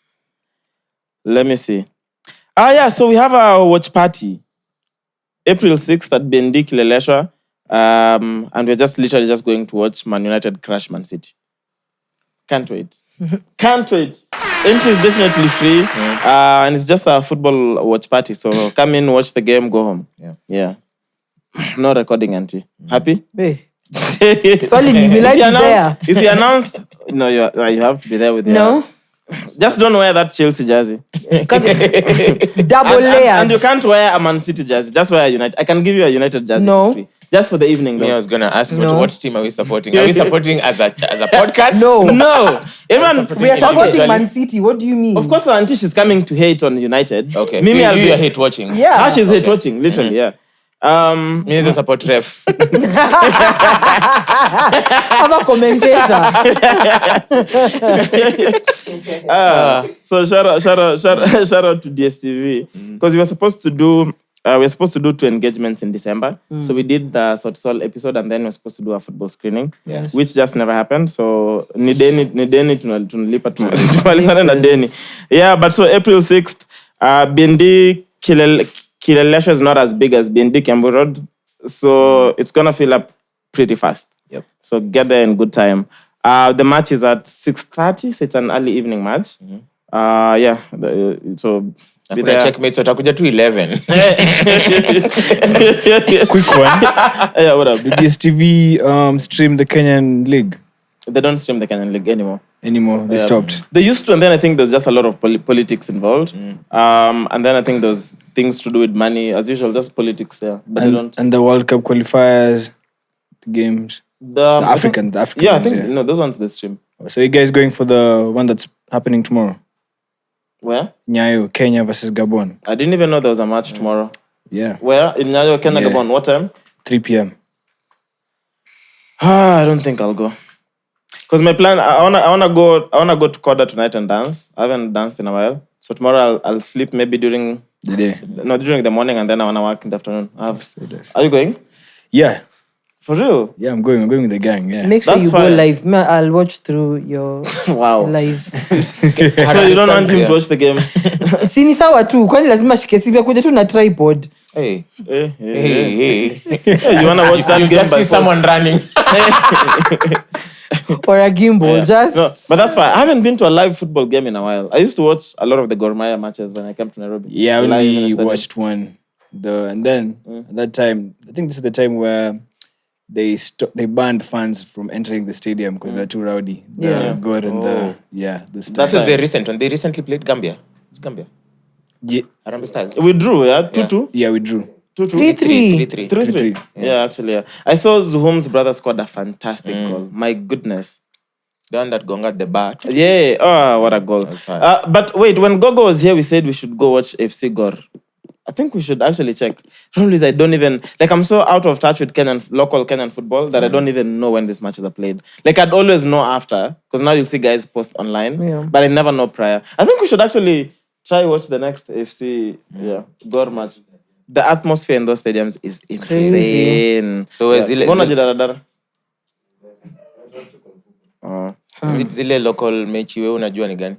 Let me see. So we have a watch party. April 6th at BND Kileleshwa. And we're literally just going to watch Man United crush Man City. Can't wait. Can't wait. Entry is definitely free. And it's just a football watch party. So come in, watch the game, go home. Yeah. No recording, auntie. Happy? Hey. Solidly, will I be there? If you announce, no, you have to be there with No? Just don't wear that Chelsea jersey. Double layered. And you can't wear a Man City jersey. Just wear a United. I can give you a United jersey No. for free. Just for the evening, though. I was going to ask, No. what team are we supporting? Are we supporting as a podcast? No. No. Everyone, We are supporting individually. Man City. What do you mean? of course, auntie, she's coming to hate on United. Okay. Mimi, so I'll you be hate watching. Yeah. She's hate watching, literally, yeah. Me as a support ref. I'm a commentator. So shout out to DSTV because we were supposed to do 2 engagements in December. So we did the Sotsol episode and then we were supposed to do a football screening, which just never happened. So ni deni tunalipa tumalizana na deni. Yeah, but so April 6th, BND Kileleshwa is not as big as BND Kiambu Road. So it's going to fill up pretty fast. Yep. So get there in good time. The match is at 6:30, so it's an early evening match. So be there. Checkmates watakuja tu 11. Quick one. Yeah, what up? Did DSTV stream the Kenyan League They don't stream the Kenyan League anymore. They stopped. They used to, and then I think there's just a lot of politics involved. And then I think there's things to do with money, as usual, just politics there. But they don't. And the World Cup qualifiers, the games. The African Yeah, I ones, think, no, those ones they stream. So you guys going for the one that's happening tomorrow? Where? Nyayo, Kenya versus Gabon. I didn't even know there was a match tomorrow. Yeah. Where? In Nyayo, Kenya, Yeah. Gabon. What time? 3 p.m. I don't think I'll go. Because my plan, I wanna go to Koda tonight and dance. I haven't danced in a while. So tomorrow I'll sleep maybe during The day. during the morning, and then I wanna work in the afternoon. Are you going? Yeah. For real? Yeah, I'm going with the gang. Yeah. Make sure That's you go fine. live. I'll watch through your Wow. live. So you don't want him to watch the game? Si ni sawa tu, kwani lazima shike sivyo kuja tu na tripod. Hey. Hey. Hey. You wanna watch that You game just by see force? someone running. Or a gimbal. Just No, but that's fine. I haven't been to a live football game in a while. I used to watch a lot of the Gor Mahia matches when I came to Nairobi. Yeah, I Live in the only stadium. watched one. And then at that time, I think this is the time where they banned fans from entering the stadium because they're too rowdy. Yeah. God and the This That's was fine. the recent one. They recently played Gambia. It's Gambia. yeah, Harambee Stars. We drew, yeah? 2-2? yeah, we drew. 2-2? 3-3. 3-3. 3-3. Yeah, actually, yeah. I saw Zuhum's brother scored a fantastic goal. My goodness. The one that gonga the bat. Yeah. Oh, what a goal. That's fine. But wait, when Gogo was here, we said we should go watch FC Gor. I think we should actually check. Problem is, I don't even... Like, I'm so out of touch with local Kenyan football that I don't even know when these matches are played. Like, I'd always know after, because now you'll see guys post online, but I never know prior. I think we should actually try watch the next FC Gor match. The atmosphere in those stadiums is insane. So, Mbona jidaradara? zile local mechi wewe unajua ni gani?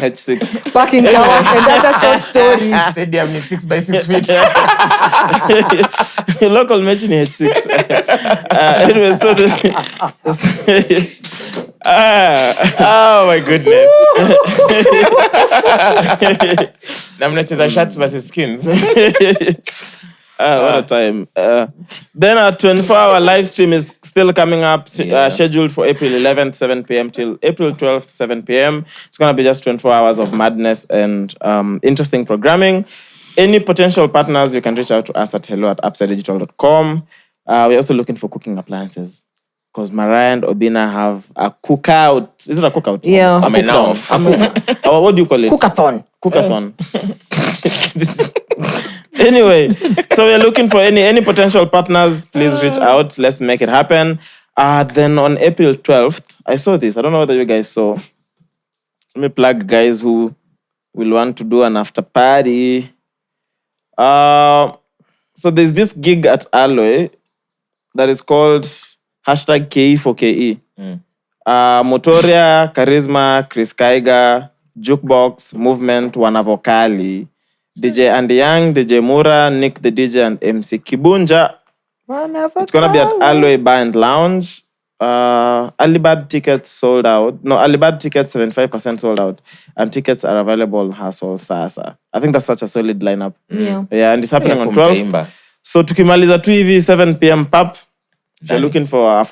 H6. Parking towers and other short stories. Stadium ni 6 by 6 feet. Local match in H6. Anyway, so Oh my goodness. Na mnacheza shirts versus skins. what a time. Then our 24-hour live stream is still coming up, scheduled for April 11th, 7 p.m. till April 12th, 7 p.m. It's going to be just 24 hours of madness and interesting programming. Any potential partners, you can reach out to us at hello@upsidedigital.com. We're also looking for cooking appliances. Because Mariah and Oguna have a cookout. Is it a cookout? Yeah. I mean, now. What do you call it? Cookathon. Cookathon. Anyway, so we're looking for any potential partners. Please reach out. Let's make it happen. Then on April 12th, I saw this. I don't know whether you guys saw. Let me plug guys who will want to do an after party. So there's this gig at Alloy that is called #KE4KE. Motoria, Charisma, Chris Kaiga, Jukebox, Movement, Wanavokali, DJ Andy Young, DJ Mura, Nick the DJ, and MC Kibunja. It's gonna be at Alloy Bar and Lounge. Early bird tickets sold out. No, early bird tickets 75% sold out, and tickets are available on Hustle Sasa. I think that's such a solid lineup. Yeah, and it's happening on 12th. So tukimaliza tu hivi 7 p.m. pub. If you're looking for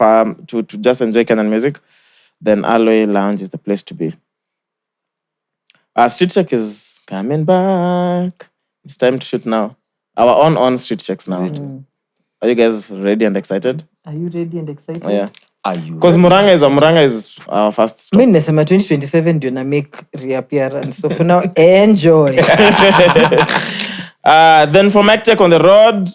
to just enjoy Kenyan music, then Alloy Lounge is the place to be. Street Check is coming back. It's time to shoot now. Our on Street Checks now. Are you guys ready and excited? Are you ready and excited? Yeah. Are you? Because Muranga is our first stop. Mimi nimesema 2027 ndio na make reappearance. So for now, enjoy. Then for Mic Check on the road,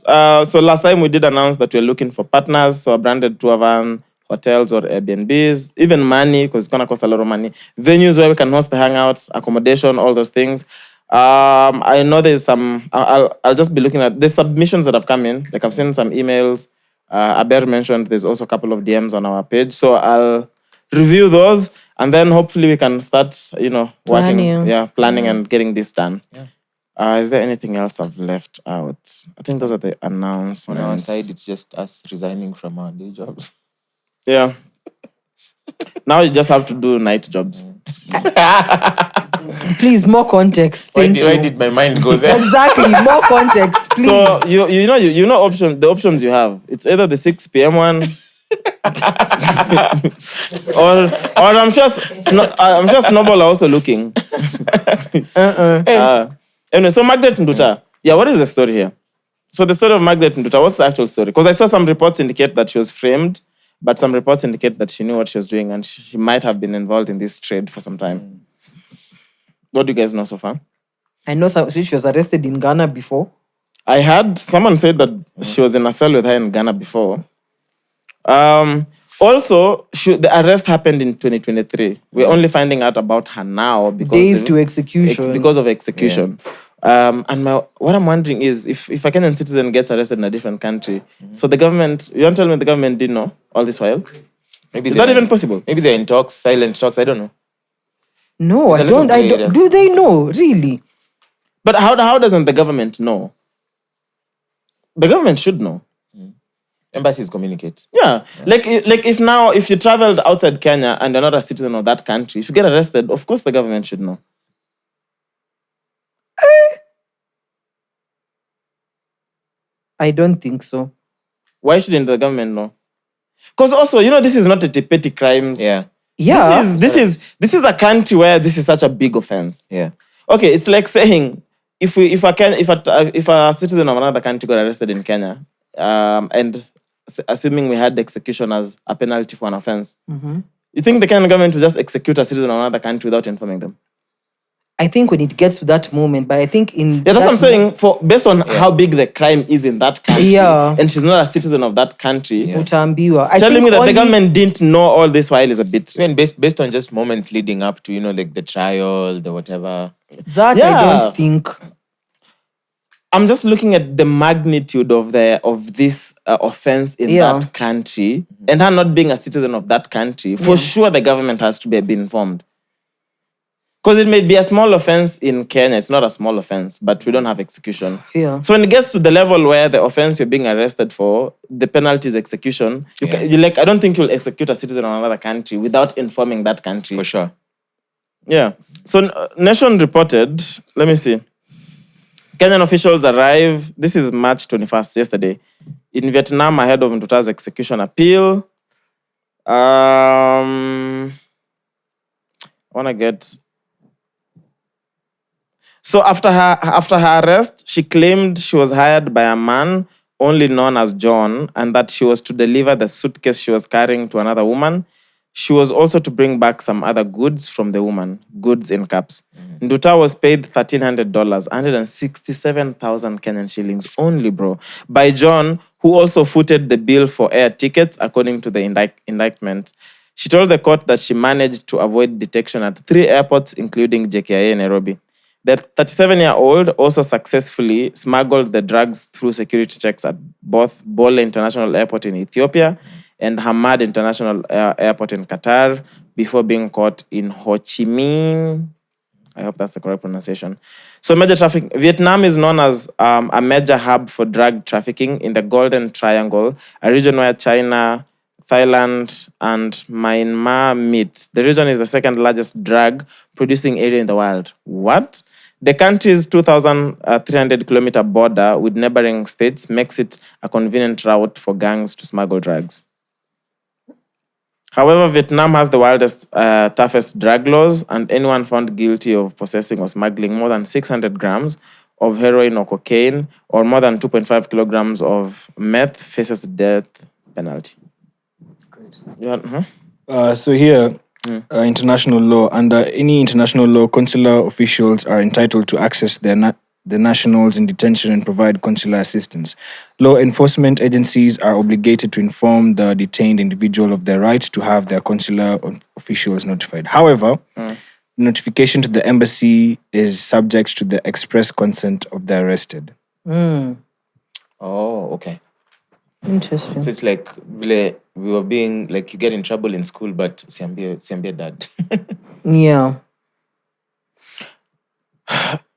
so last time we did announce that we're looking for partners, so a branded tour van, hotels or Airbnbs, even money, because it's going to cost a lot of money. Venues where we can host the hangouts, accommodation, all those things. I know there's some, I'll just be looking at the submissions that have come in. Like I've seen some emails. Aber mentioned there's also a couple of DMs on our page. So I'll review those and then hopefully we can start, planning and getting this done. Is there anything else I've left out? I think those are the announcements. On our side, it's just us resigning from our day jobs. Yeah. Now you just have to do night jobs. Please, more context. Why Thank you. did my mind go there? Exactly, more context, please. So you know the options you have. It's either the 6 p.m. one, or I'm sure Snowball are also looking. Anyway, so Margret Nduta. Yeah, what is the story here? So the story of Margret Nduta, what's the actual story? Because I saw some reports indicate that she was framed, but some reports indicate that she knew what she was doing and she might have been involved in this trade for some time. What do you guys know so far? I know she was arrested in Ghana before. I heard someone said that she was in a cell with her in Ghana before. Also, the arrest happened in 2023. We're only finding out about her now because Days to execution. because of execution. And what I'm wondering is if a Kenyan citizen gets arrested in a different country, so the government, you want to tell me the government didn't know all this while? Maybe Is that even possible? Maybe they're in talks, silent talks. I don't know. No, There's I a lot of don't. grey area. Do they know, really? But how doesn't the government know? The government should know. Embassies communicate. Yeah. Like if you traveled outside Kenya and you're not a citizen of that country, if you get arrested, of course the government should know. I don't think so. Why shouldn't the government know? Because also, this is not a petty crimes. Yeah. Yeah. This is a country where this is such a big offense. Yeah. Okay, it's like saying if a citizen of another country got arrested in Kenya, and assuming we had execution as a penalty for an offense, you think the Kenyan government will just execute a citizen of another country without informing them? I think when it gets to that moment, but I think in Yeah, that's what I'm saying. Based on how big the crime is in that country, and she's not a citizen of that country, Utaambiwa. telling me that the government didn't know all this while is a bit. Even based on just moments leading up to, like the trial, the whatever. That Yeah. I don't think. I'm just looking at the magnitude of this offense in that country, and her not being a citizen of that country. For sure, the government has to be informed. Because it may be a small offense in Kenya. It's not a small offense, but we don't have execution. Yeah. So when it gets to the level where the offense you're being arrested for, the penalty is execution. I don't think you'll execute a citizen of another country without informing that country. For sure. Yeah. So Nation reported, let me see. Kenyan officials arrive, this is March 21st, yesterday, in Vietnam ahead of Nduta's execution appeal. I want to get... So after her arrest, she claimed she was hired by a man only known as John and that she was to deliver the suitcase she was carrying to another woman. She was also to bring back some other goods from the woman, goods in caps. Nduta was paid $1,300, 167,000 Kenyan shillings only, bro, by John, who also footed the bill for air tickets, according to the indictment. She told the court that she managed to avoid detection at 3 airports, including JKIA in Nairobi. The 37-year-old also successfully smuggled the drugs through security checks at both Bole International Airport in Ethiopia and Hamad International Airport in Qatar before being caught in Ho Chi Minh. I hope that's the correct pronunciation. So Vietnam is known as a major hub for drug trafficking in the Golden Triangle, a region where China, Thailand, and Myanmar meet. The region is the second largest drug producing area in the world. What? The country's 2,300-kilometer border with neighboring states makes it a convenient route for gangs to smuggle drugs. However, Vietnam has the wildest, toughest drug laws, and anyone found guilty of possessing or smuggling more than 600 grams of heroin or cocaine or more than 2.5 kilograms of meth faces death penalty. So here, international law. Under any international law, consular officials are entitled to access the nationals in detention and provide consular assistance. Law enforcement agencies are obligated to inform the detained individual of their right to have their consular officials notified. However, notification to the embassy is subject to the express consent of the arrested. Oh, okay. Interesting. So it's like we were being like you get in trouble in school, but siambie dad. Yeah.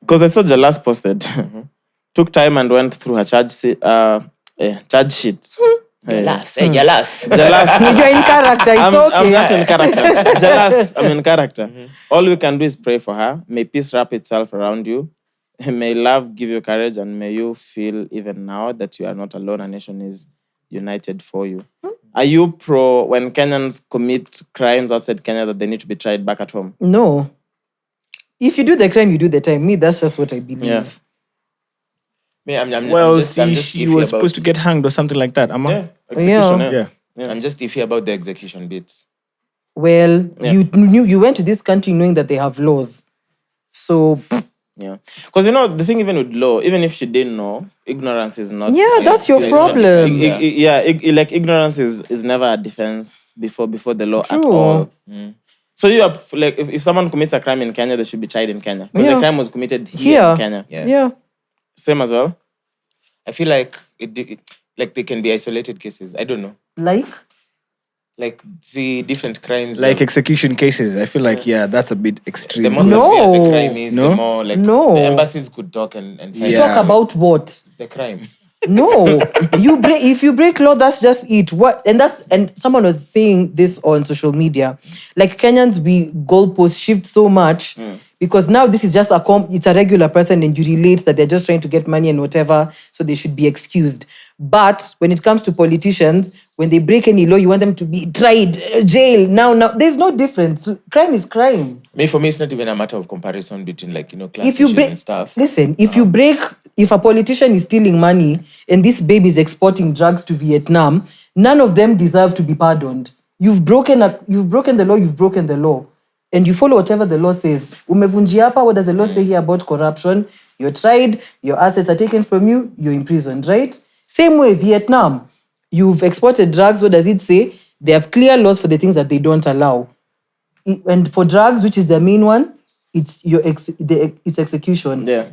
Because I saw Jalas posted. Took time and went through her charge sheet. Jalas. You're in character. It's okay. I'm just in character. Jalas, I'm in character. All we can do is pray for her. May peace wrap itself around you. May love give you courage, and may you feel even now that you are not alone. A nation is united for you. Are you pro when Kenyans commit crimes outside Kenya that they need to be tried back at home? No. If you do the crime, you do the time. Me, that's just what I believe. Yeah. I'm She was supposed to get hanged or something like that. Execution, Yeah. I'm just iffy about the execution bits. Well, you went to this country knowing that they have laws. So Yeah. Because, you know, the thing even with law, even if she didn't know, ignorance is not... Yeah, that's your problem. Like, ignorance is never a defense before the law at True. all. So you are, like, if someone commits a crime in Kenya, they should be tried in Kenya. Because the crime was committed here in Kenya. Yeah. Same as well? I feel like like they can be isolated cases. I don't know. Like the different crimes. Like execution cases, I feel like that's a bit extreme. The more severe the crime is, the more like the embassies could talk and fight. Talk about what? The crime. No, if you break law, that's just it. And someone was saying this on social media, like Kenyans, we goalposts shift so much because now this is just it's a regular person and you relate that they're just trying to get money and whatever, so they should be excused. But when it comes to politicians, when they break any law, you want them to be tried, jail. Now, there's no difference. Crime is crime. For me, it's not even a matter of comparison between class if you issues break, and stuff. Listen, if a politician is stealing money and this baby is exporting drugs to Vietnam, none of them deserve to be pardoned. You've broken the law. And you follow whatever the law says. Umevunjia hapa, what does the law say here about corruption? You're tried, your assets are taken from you, you're imprisoned, right? Same way, Vietnam. You've exported drugs, what does it say? They have clear laws for the things that they don't allow. And for drugs, which is the main one, it's execution. Yeah.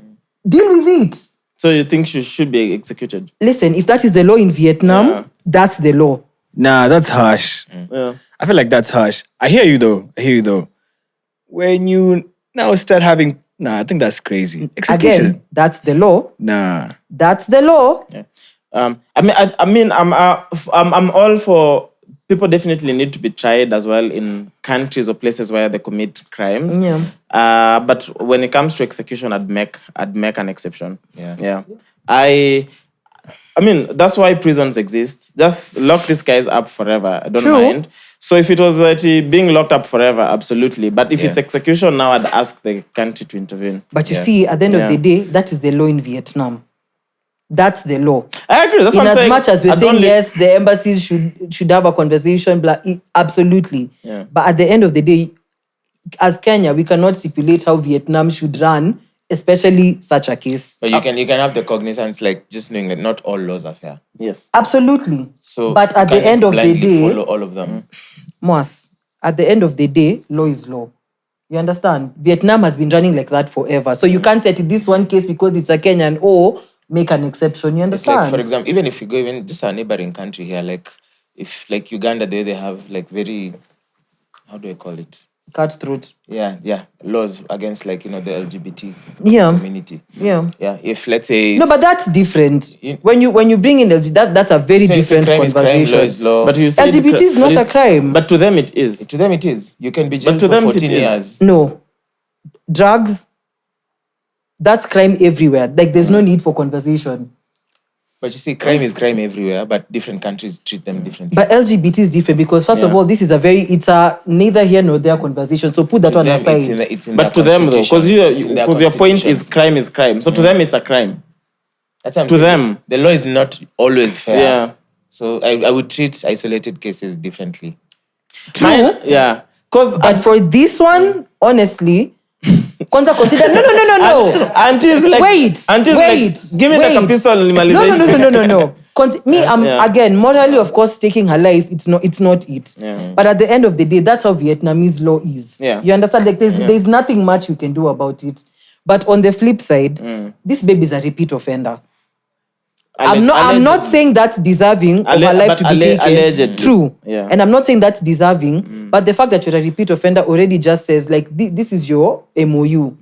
Deal with it. So you think she should be executed? Listen, if that is the law in Vietnam, that's the law. Nah, that's harsh. Yeah. I feel like that's harsh. I hear you though. When you now start having... Nah, I think that's crazy. Execution. Again, that's the law. Nah. That's the law. Yeah. I'm all for... People definitely need to be tried as well in countries or places where they commit crimes. Yeah. But when it comes to execution, I'd make an exception. Yeah. I mean, that's why prisons exist. Just lock these guys up forever. I don't mind. So if it was being locked up forever, absolutely. But if it's execution, now I'd ask the country to intervene. But you see, at the end of the day, that is the law in Vietnam. That's the law. I agree. That's what I'm saying. In as much as we're saying, yes, the embassies should have a conversation, absolutely. Yeah. But at the end of the day, as Kenya, we cannot stipulate how Vietnam should run, especially such a case. But you can have the cognizance, like just knowing that not all laws are fair. Yes. Absolutely. So but at the end of the day, follow all of them. Mwass, at the end of the day, law is law. You understand? Vietnam has been running like that forever. So you can't say to this one case because it's a Kenyan make an exception. You understand? It's like, for example, even if you go even just a neighboring country here, like if like Uganda, they have like very, how do I call it? Cutthroat. Yeah. Laws against the LGBT community. Yeah. If let's say no, but that's different. When you bring in that's a very different conversation. Crime, law is law. But you say LGBT is not a crime. But to them it is. To them it is. You can be jailed to for them 14 it is. years. No. Drugs, that's crime everywhere. Like there's no need for conversation. But you see, crime is crime everywhere, but different countries treat them differently. But LGBT is different because first of all, this is it's a neither here nor there conversation. So put that To one them, aside. it's in But their to them though, constitution. because your point is crime. So to them it's a crime. That's what I'm to saying. them. The law is not always fair. Yeah. So I would treat isolated cases differently. True. But for this one, honestly, Kwanza consider no. Aunties like wait. give me the pistol animalization. No. I'm again morally, of course, taking her life. It's not it. Yeah. But at the end of the day, that's how Vietnamese law is. Yeah. You understand? Like there's nothing much we can do about it. But on the flip side, this baby is a repeat offender. I'm not saying that's deserving of her life to be taken. Allegedly. True. Yeah. And I'm not saying that's deserving, but the fact that you're a repeat offender already just says like this is your MOU.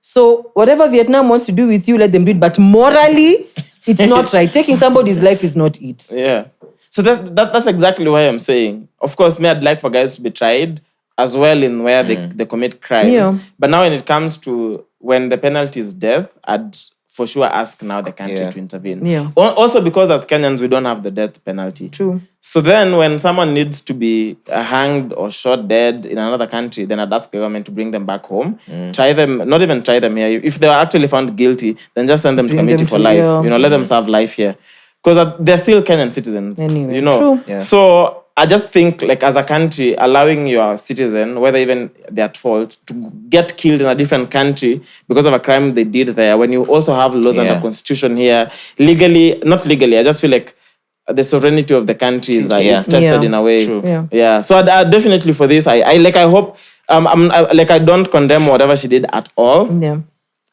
So whatever Vietnam wants to do with you, let them do it. But morally, it's not right. Taking somebody's life is not it. Yeah. So that's exactly why I'm saying. Of course, I'd like for guys to be tried as well in where they commit crimes. Yeah. But now when it comes to when the penalty is death, I'd for sure ask now the country to intervene. Yeah. Also because as Kenyans, we don't have the death penalty. True. So then when someone needs to be hanged or shot dead in another country, then I'd ask the government to bring them back home. Try them, not even try them here. If they are actually found guilty, then just send them to committee for life. Yeah. Let them serve life here. Because they're still Kenyan citizens. Anyway, True. Yeah. So I just think, like, as a country, allowing your citizen, whether even they're at fault, to get killed in a different country because of a crime they did there, when you also have laws under constitution here, not legally, I just feel like the sovereignty of the country is tested in a way. Yeah. So I definitely for this, I hope, I don't condemn whatever she did at all. Yeah.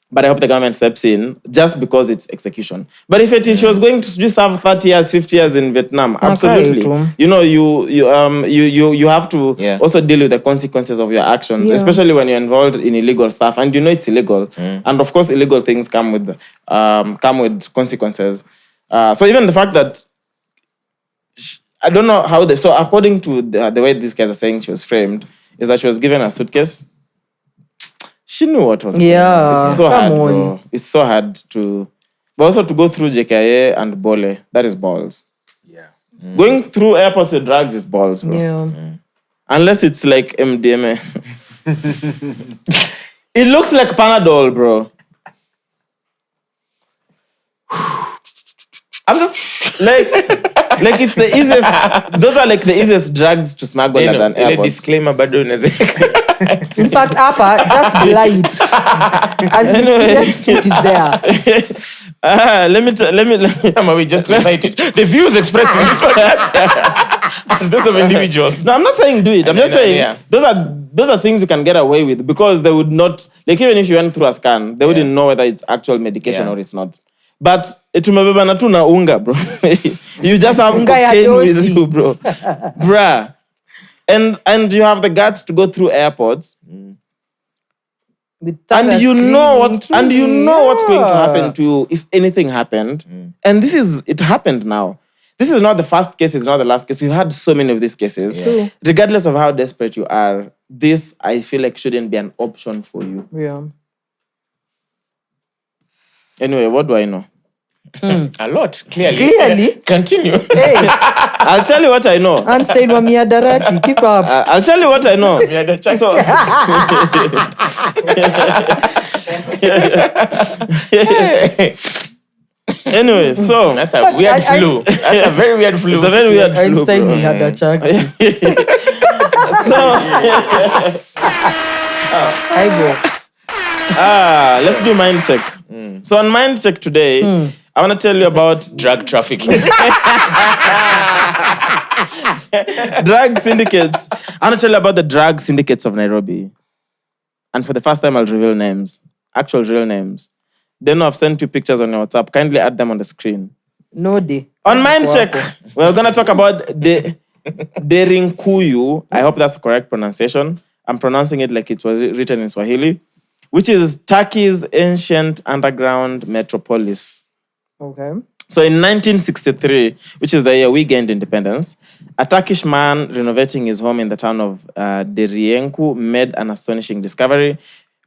But I hope the government steps in just because it's execution. But if she was going to just have 30 years, 50 years in Vietnam, absolutely. You know, you have to also deal with the consequences of your actions, especially when you're involved in illegal stuff and you know it's illegal. And of course, illegal things come with consequences. So even the fact that I don't know how so according to the way these guys are saying she was framed, is that she was given a suitcase. She knew what was going on. It's so hard, bro. It's so hard to... But also to go through JKIA and Bole, that is balls. Yeah. Going through airports with drugs is balls, bro. Yeah. Unless it's like MDMA. It looks like Panadol, bro. I'm just... Like it's the easiest... Those are like the easiest drugs to smuggle at an airport. Disclaimer, but in fact, Appa, just blight. As you just put it there. We just recite it. The views expressed in this podcast and those of individuals. No, I'm not saying do it. I'm just saying those are things you can get away with because they would not, like even if you went through a scan, they wouldn't know whether it's actual medication or it's not. But tumebeba na tu na unga, bro. You just have cocaine with you, bro. Bruh. And you have the guts to go through airports. And you know what's going to happen to you if anything happened. And it happened now. This is not the first case, it's not the last case. We've had so many of these cases. Yeah. Regardless of how desperate you are, this I feel like shouldn't be an option for you. Yeah. Anyway, what do I know? A lot, clearly. Continue. Hey. I'll tell you what I know. Unsaid wa miadarati. Keep up. I'll tell you what I know. So, anyway, so that's a weird flu. That's a very weird flu. It's a very weird flu. Einstein we had a Chaxy. Hi, bro. Let's do mind check. So on mind check today, I want to tell you about drug trafficking. Drug syndicates. I want to tell you about the drug syndicates of Nairobi. And for the first time, I'll reveal names. Actual real names. Then I've sent you pictures on your WhatsApp. Kindly add them on the screen. No day. On mind check, we're going to talk about Derinkuyu. I hope that's the correct pronunciation. I'm pronouncing it like it was written in Swahili, which is Turkey's ancient underground metropolis. Okay. So in 1963, which is the year we gained independence, a Turkish man renovating his home in the town of Derinkuyu made an astonishing discovery.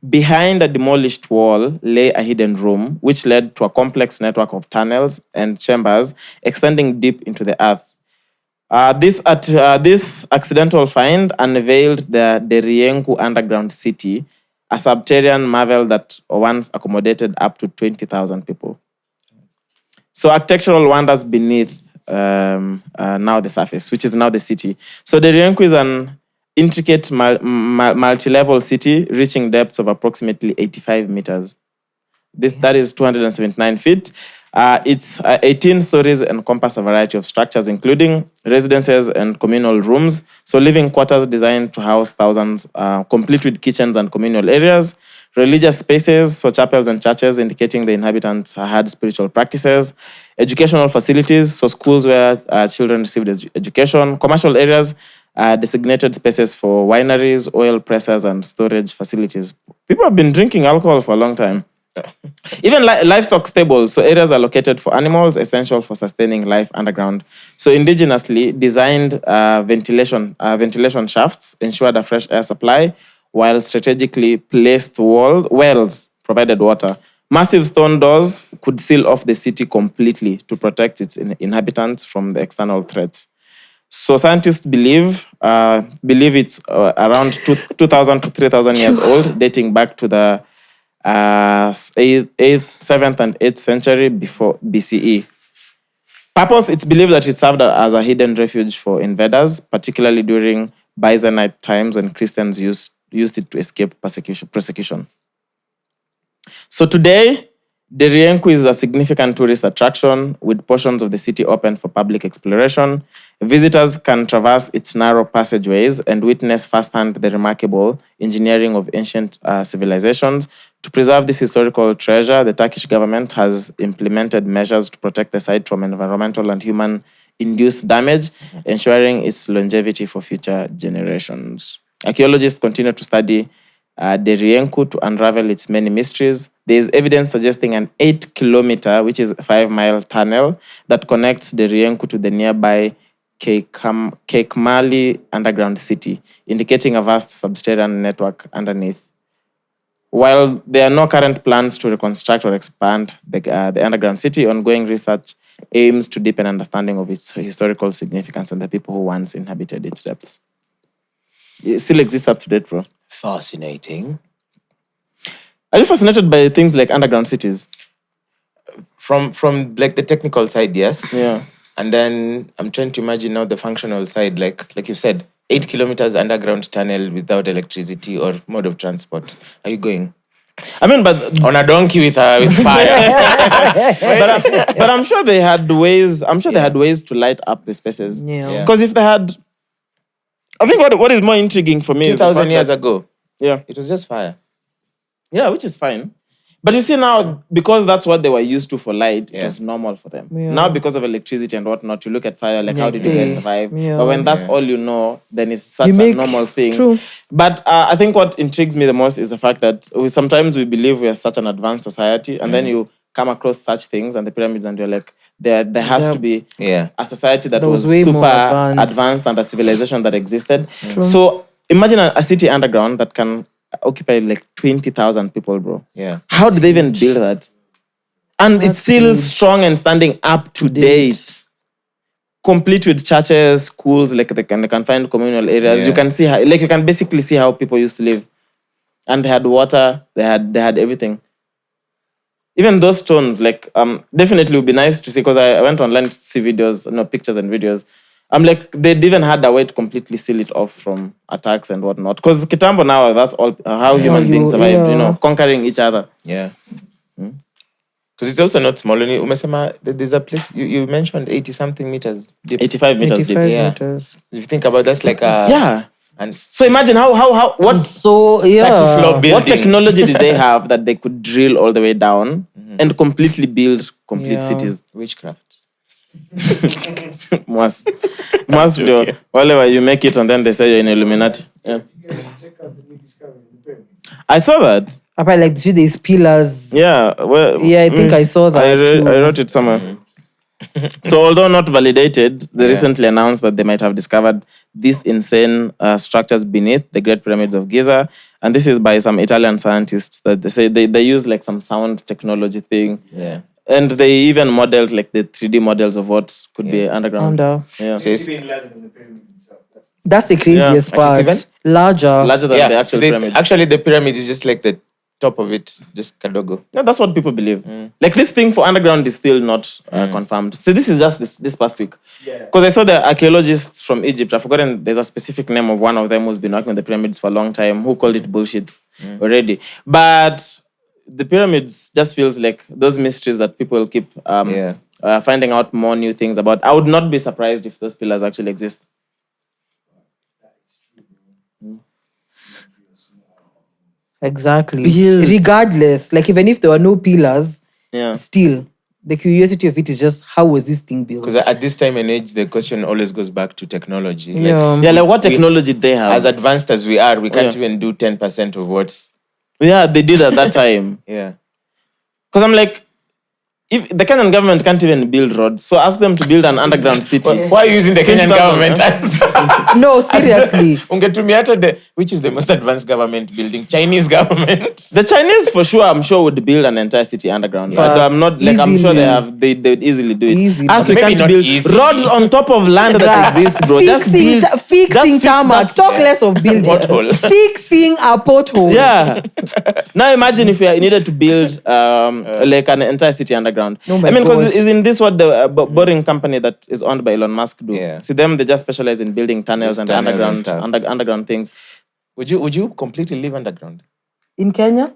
Behind a demolished wall lay a hidden room, which led to a complex network of tunnels and chambers extending deep into the earth. This accidental find unveiled the Derinkuyu underground city, a subterranean marvel that once accommodated up to 20,000 people. So architectural wonders beneath now the surface, which is now the city. So Derinkuyu is an intricate multi-level city reaching depths of approximately 85 meters. That is 279 feet. It's 18 stories and encompass a variety of structures, including residences and communal rooms. So living quarters designed to house thousands, complete with kitchens and communal areas. Religious spaces, so chapels and churches, indicating the inhabitants had spiritual practices. Educational facilities, so schools where children received education. Commercial areas, designated spaces for wineries, oil presses, and storage facilities. People have been drinking alcohol for a long time. Even livestock stables, so areas are located for animals, essential for sustaining life underground. So indigenously designed ventilation shafts ensured a fresh air supply, while strategically placed wells provided water. Massive stone doors could seal off the city completely to protect its inhabitants from the external threats. So scientists believe it's around 2,000 to 3,000 years old, dating back to the 7th and 8th century before BCE. Purpose, it's believed that it served as a hidden refuge for invaders, particularly during Byzantine times when Christians used it to escape persecution. So today, Derienku is a significant tourist attraction with portions of the city open for public exploration. Visitors can traverse its narrow passageways and witness firsthand the remarkable engineering of ancient civilizations. To preserve this historical treasure, the Turkish government has implemented measures to protect the site from environmental and human-induced damage, ensuring its longevity for future generations. Archaeologists continue to study Derienku to unravel its many mysteries. There is evidence suggesting an 8-kilometer, which is a 5-mile tunnel that connects Derienku to the nearby Kekmali underground city, indicating a vast subterranean network underneath. While there are no current plans to reconstruct or expand the underground city, ongoing research aims to deepen understanding of its historical significance and the people who once inhabited its depths. It still exists up to date, bro. Fascinating. Are you fascinated by things like underground cities? From like the technical side, yes. Yeah. And then I'm trying to imagine now the functional side, like you said, 8 kilometers underground tunnel without electricity or mode of transport. Are you going? I mean, but On a donkey with fire. but I'm sure they had ways. I'm sure they had ways to light up the spaces. Yeah. Because if they had, I think what is more intriguing for me is the 2,000 fact years that- ago, Yeah. it was just fire. Yeah, which is fine. But you see now, because that's what they were used to for light, it Yeah. was normal for them. Yeah. Now, because of electricity and whatnot, you look at fire, like, how did you guys survive? Yeah. But when that's Yeah. all you know, then it's such You a make- normal thing. True. But I think what intrigues me the most is the fact that sometimes we believe we are such an advanced society, and then you come across such things and the pyramids, and you're like, there has Yeah. to be Yeah. a society that That was was way super more advanced. advanced and a civilization that existed. So imagine a city underground that can occupy like 20,000 people, bro. Yeah. How did they even build that? And it's still strong and standing up to date. Complete with churches, schools, like they can find communal areas. Yeah. You can see how, like you can basically see how people used to live. And they had water, they had everything. Even those stones, like definitely would be nice to see, because I went online to see videos, pictures and videos. I'm like, they'd even had a way to completely seal it off from attacks and whatnot. Because Kitambo now, that's all how human beings survived, conquering each other. Yeah. Because it's also not small. Umesema, there's a place, you mentioned 80-something meters deep. 85 meters 85 deep. Yeah. meters. If you think about that's like a... Yeah. And So imagine what So, yeah. 30-floor building. what technology did they have that they could drill all the way down and completely build complete Yeah. cities? witchcraft. Mwass ndio wale wa you make it and then they say you're in Illuminati. Yeah. I saw that. Apart, like, these pillars. Yeah. Well, Yeah, I think I saw that too. I wrote it somewhere. So although not validated, they recently announced that they might have discovered these insane structures beneath the Great Pyramids of Giza. And this is by some Italian scientists that they say they use like some sound technology thing. Yeah. And they even modeled like the 3D models of what could be underground. Yeah. So it's That's the craziest Yeah. part. 97? Larger. Larger than the actual pyramid. Actually, the pyramid is just like the top of it, just kadogo. Yeah, that's what people believe. Like this thing for underground is still not confirmed. So this is just this past week. Because I saw the archaeologists from Egypt. I've forgotten, there's a specific name of one of them who's been working on the pyramids for a long time, who called it bullshit already. But the pyramids just feels like those mysteries that people keep finding out more new things about. I would not be surprised if those pillars actually exist. Exactly. Regardless, like, even if there were no pillars, Yeah. still, the curiosity of it is just, how was this thing built? Because at this time and age, the question always goes back to technology. Like, Yeah. Yeah, like what technology did they have? as advanced as we are, we can't even do 10% of what's... Yeah, they did at that time. Yeah. Because I'm like, if the Kenyan government can't even build roads, so ask them to build an underground city. Why are you using the Kenyan 20,000, government as... No, seriously. Ungetumia hata which is the most advanced government building? Chinese government. The Chinese, for sure, I'm sure would build an entire city underground. Facts. I'm not like I'm sure Easily. they would easily do it. Easily. As we Maybe can't not build easily. roads on top of land that exists, bro. Just build. Fixing fix tarmac. that- Talk less of building. Pothole. Fixing a pothole. Yeah. Now imagine if you needed to build like an entire city underground. underground. Oh my I mean, because gosh. isn't this what the boring company that is owned by Elon Musk do? Yeah. See them, they just specialize in building tunnels and Tunnels and underground stuff. underground things. Would you completely live underground? In Kenya?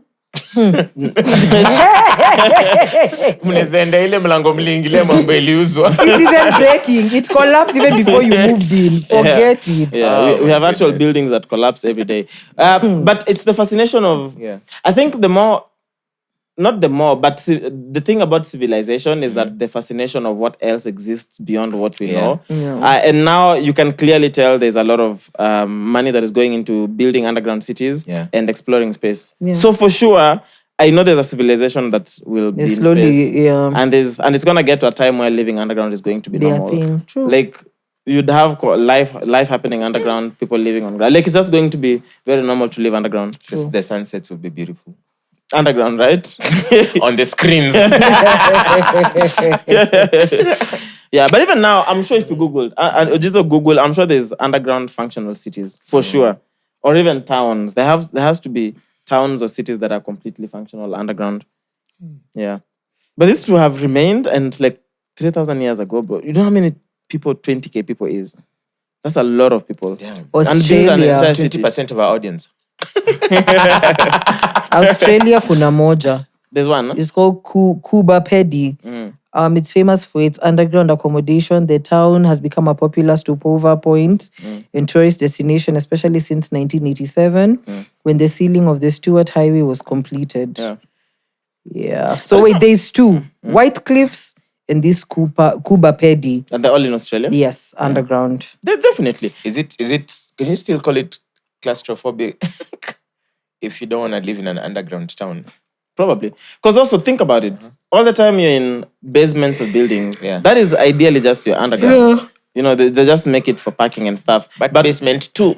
Mnaenda ile mlango mliingilia mambo iliuzwa. Citizen breaking. It collapsed even before you moved in. Forget it. Yeah, we have actual goodness. buildings that collapse every day. But it's the fascination of, Yeah. I think the thing about civilization is that the fascination of what else exists beyond what we know. And now you can clearly tell there's a lot of money that is going into building underground cities and exploring space. Yeah. So for sure, I know there's a civilization that will be in slowly, space. yeah. And it's gonna get to a time where living underground is going to be Their normal. thing. True. Like you'd have life happening underground, people living on ground. Like it's just going to be very normal to live underground. The sunsets will be beautiful. Underground, right? On the screens. Yeah, but even now, I'm sure if you Google, I'm sure there's underground functional cities for sure, or even towns. There has to be towns or cities that are completely functional underground. Yeah, but this to have remained and like 3,000 years ago, bro. You know how many people 20K people is? That's a lot of people. Damn. Australia. 20% of our audience. Australia kuna moja. There's one. Huh? It's called Kuba Pedi. It's famous for its underground accommodation. The town has become a popular stopover point and tourist destination, especially since 1987, when the sealing of the Stuart Highway was completed. Yeah. So wait, there's two. White Cliffs and this Kuba Pedi. And they're all in Australia? Yes, underground. Definitely. Is it? Can you still call it claustrophobic if you don't want to live in an underground town? Probably. Because also think about it. All the time you're in basements of buildings. Yeah. That is ideally just your underground. Yeah. You know, they just make it for parking and stuff. But basement too.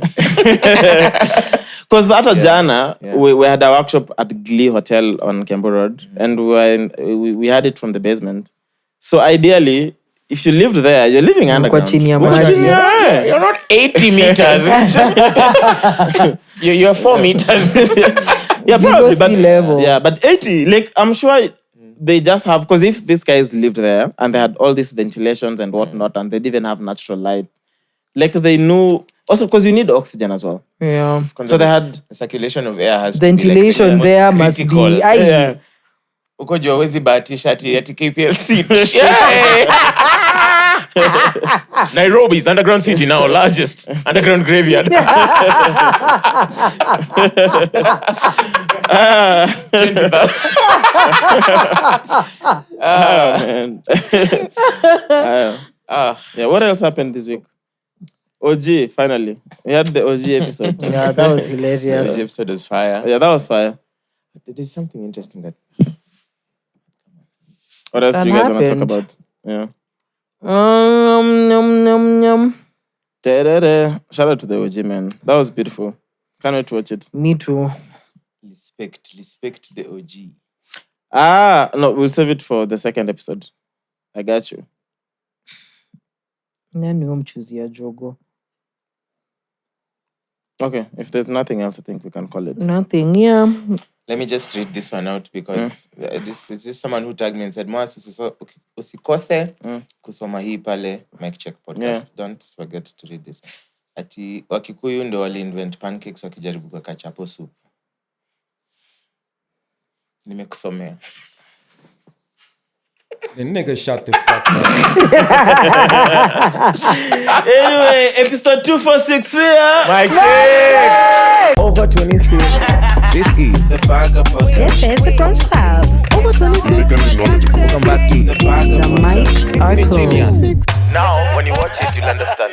Because at Jana, we had a workshop at Glee Hotel on Kembu Road. And we had it from the basement. So ideally, if you lived there, you're living underground. Yeah. You're not 80 meters. You're 4 meters. Yeah, probably. But, level. Yeah, but 80, like, I'm sure they just have, because if these guys lived there and they had all these ventilations and whatnot, and they didn't even have natural light, like they knew, also because you need oxygen as well. Yeah. So they had the circulation of air has ventilation to be like there must critical. be. yeah. Uko jua wezi bahatisha ati KPLC. Nairobi's underground city now, largest underground graveyard. Man. Yeah, what else happened this week? OG, finally. We had the OG episode. Yeah, that was hilarious. The episode was fire. Yeah, that was fire. There's something interesting that... What else do you guys want to talk about? Yeah. Shout out to the OG, man. That was beautiful. Can't wait to watch it. Me too. Respect the OG. No, we'll save it for the second episode. I got you. Jogo. Okay, if there's nothing else, I think we can call it. Nothing, yeah. Let me just read this one out because this is just someone who tagged me and said, Mwass, usikose kusoma hii pale Mic Check podcast. Yeah. Don't forget to read this. Ati Wakikuyu ndo wali invent pancakes wakijaribu kwa chapo soup. Nimekusomea. The nigga shut the fuck up. Anyway, episode 246, we are Mic Check! over 26. This is the Bagger Podcast. This is the Brunch Club. Over 26. Welcome back to The mics are closed. Now, when you watch it, you'll understand.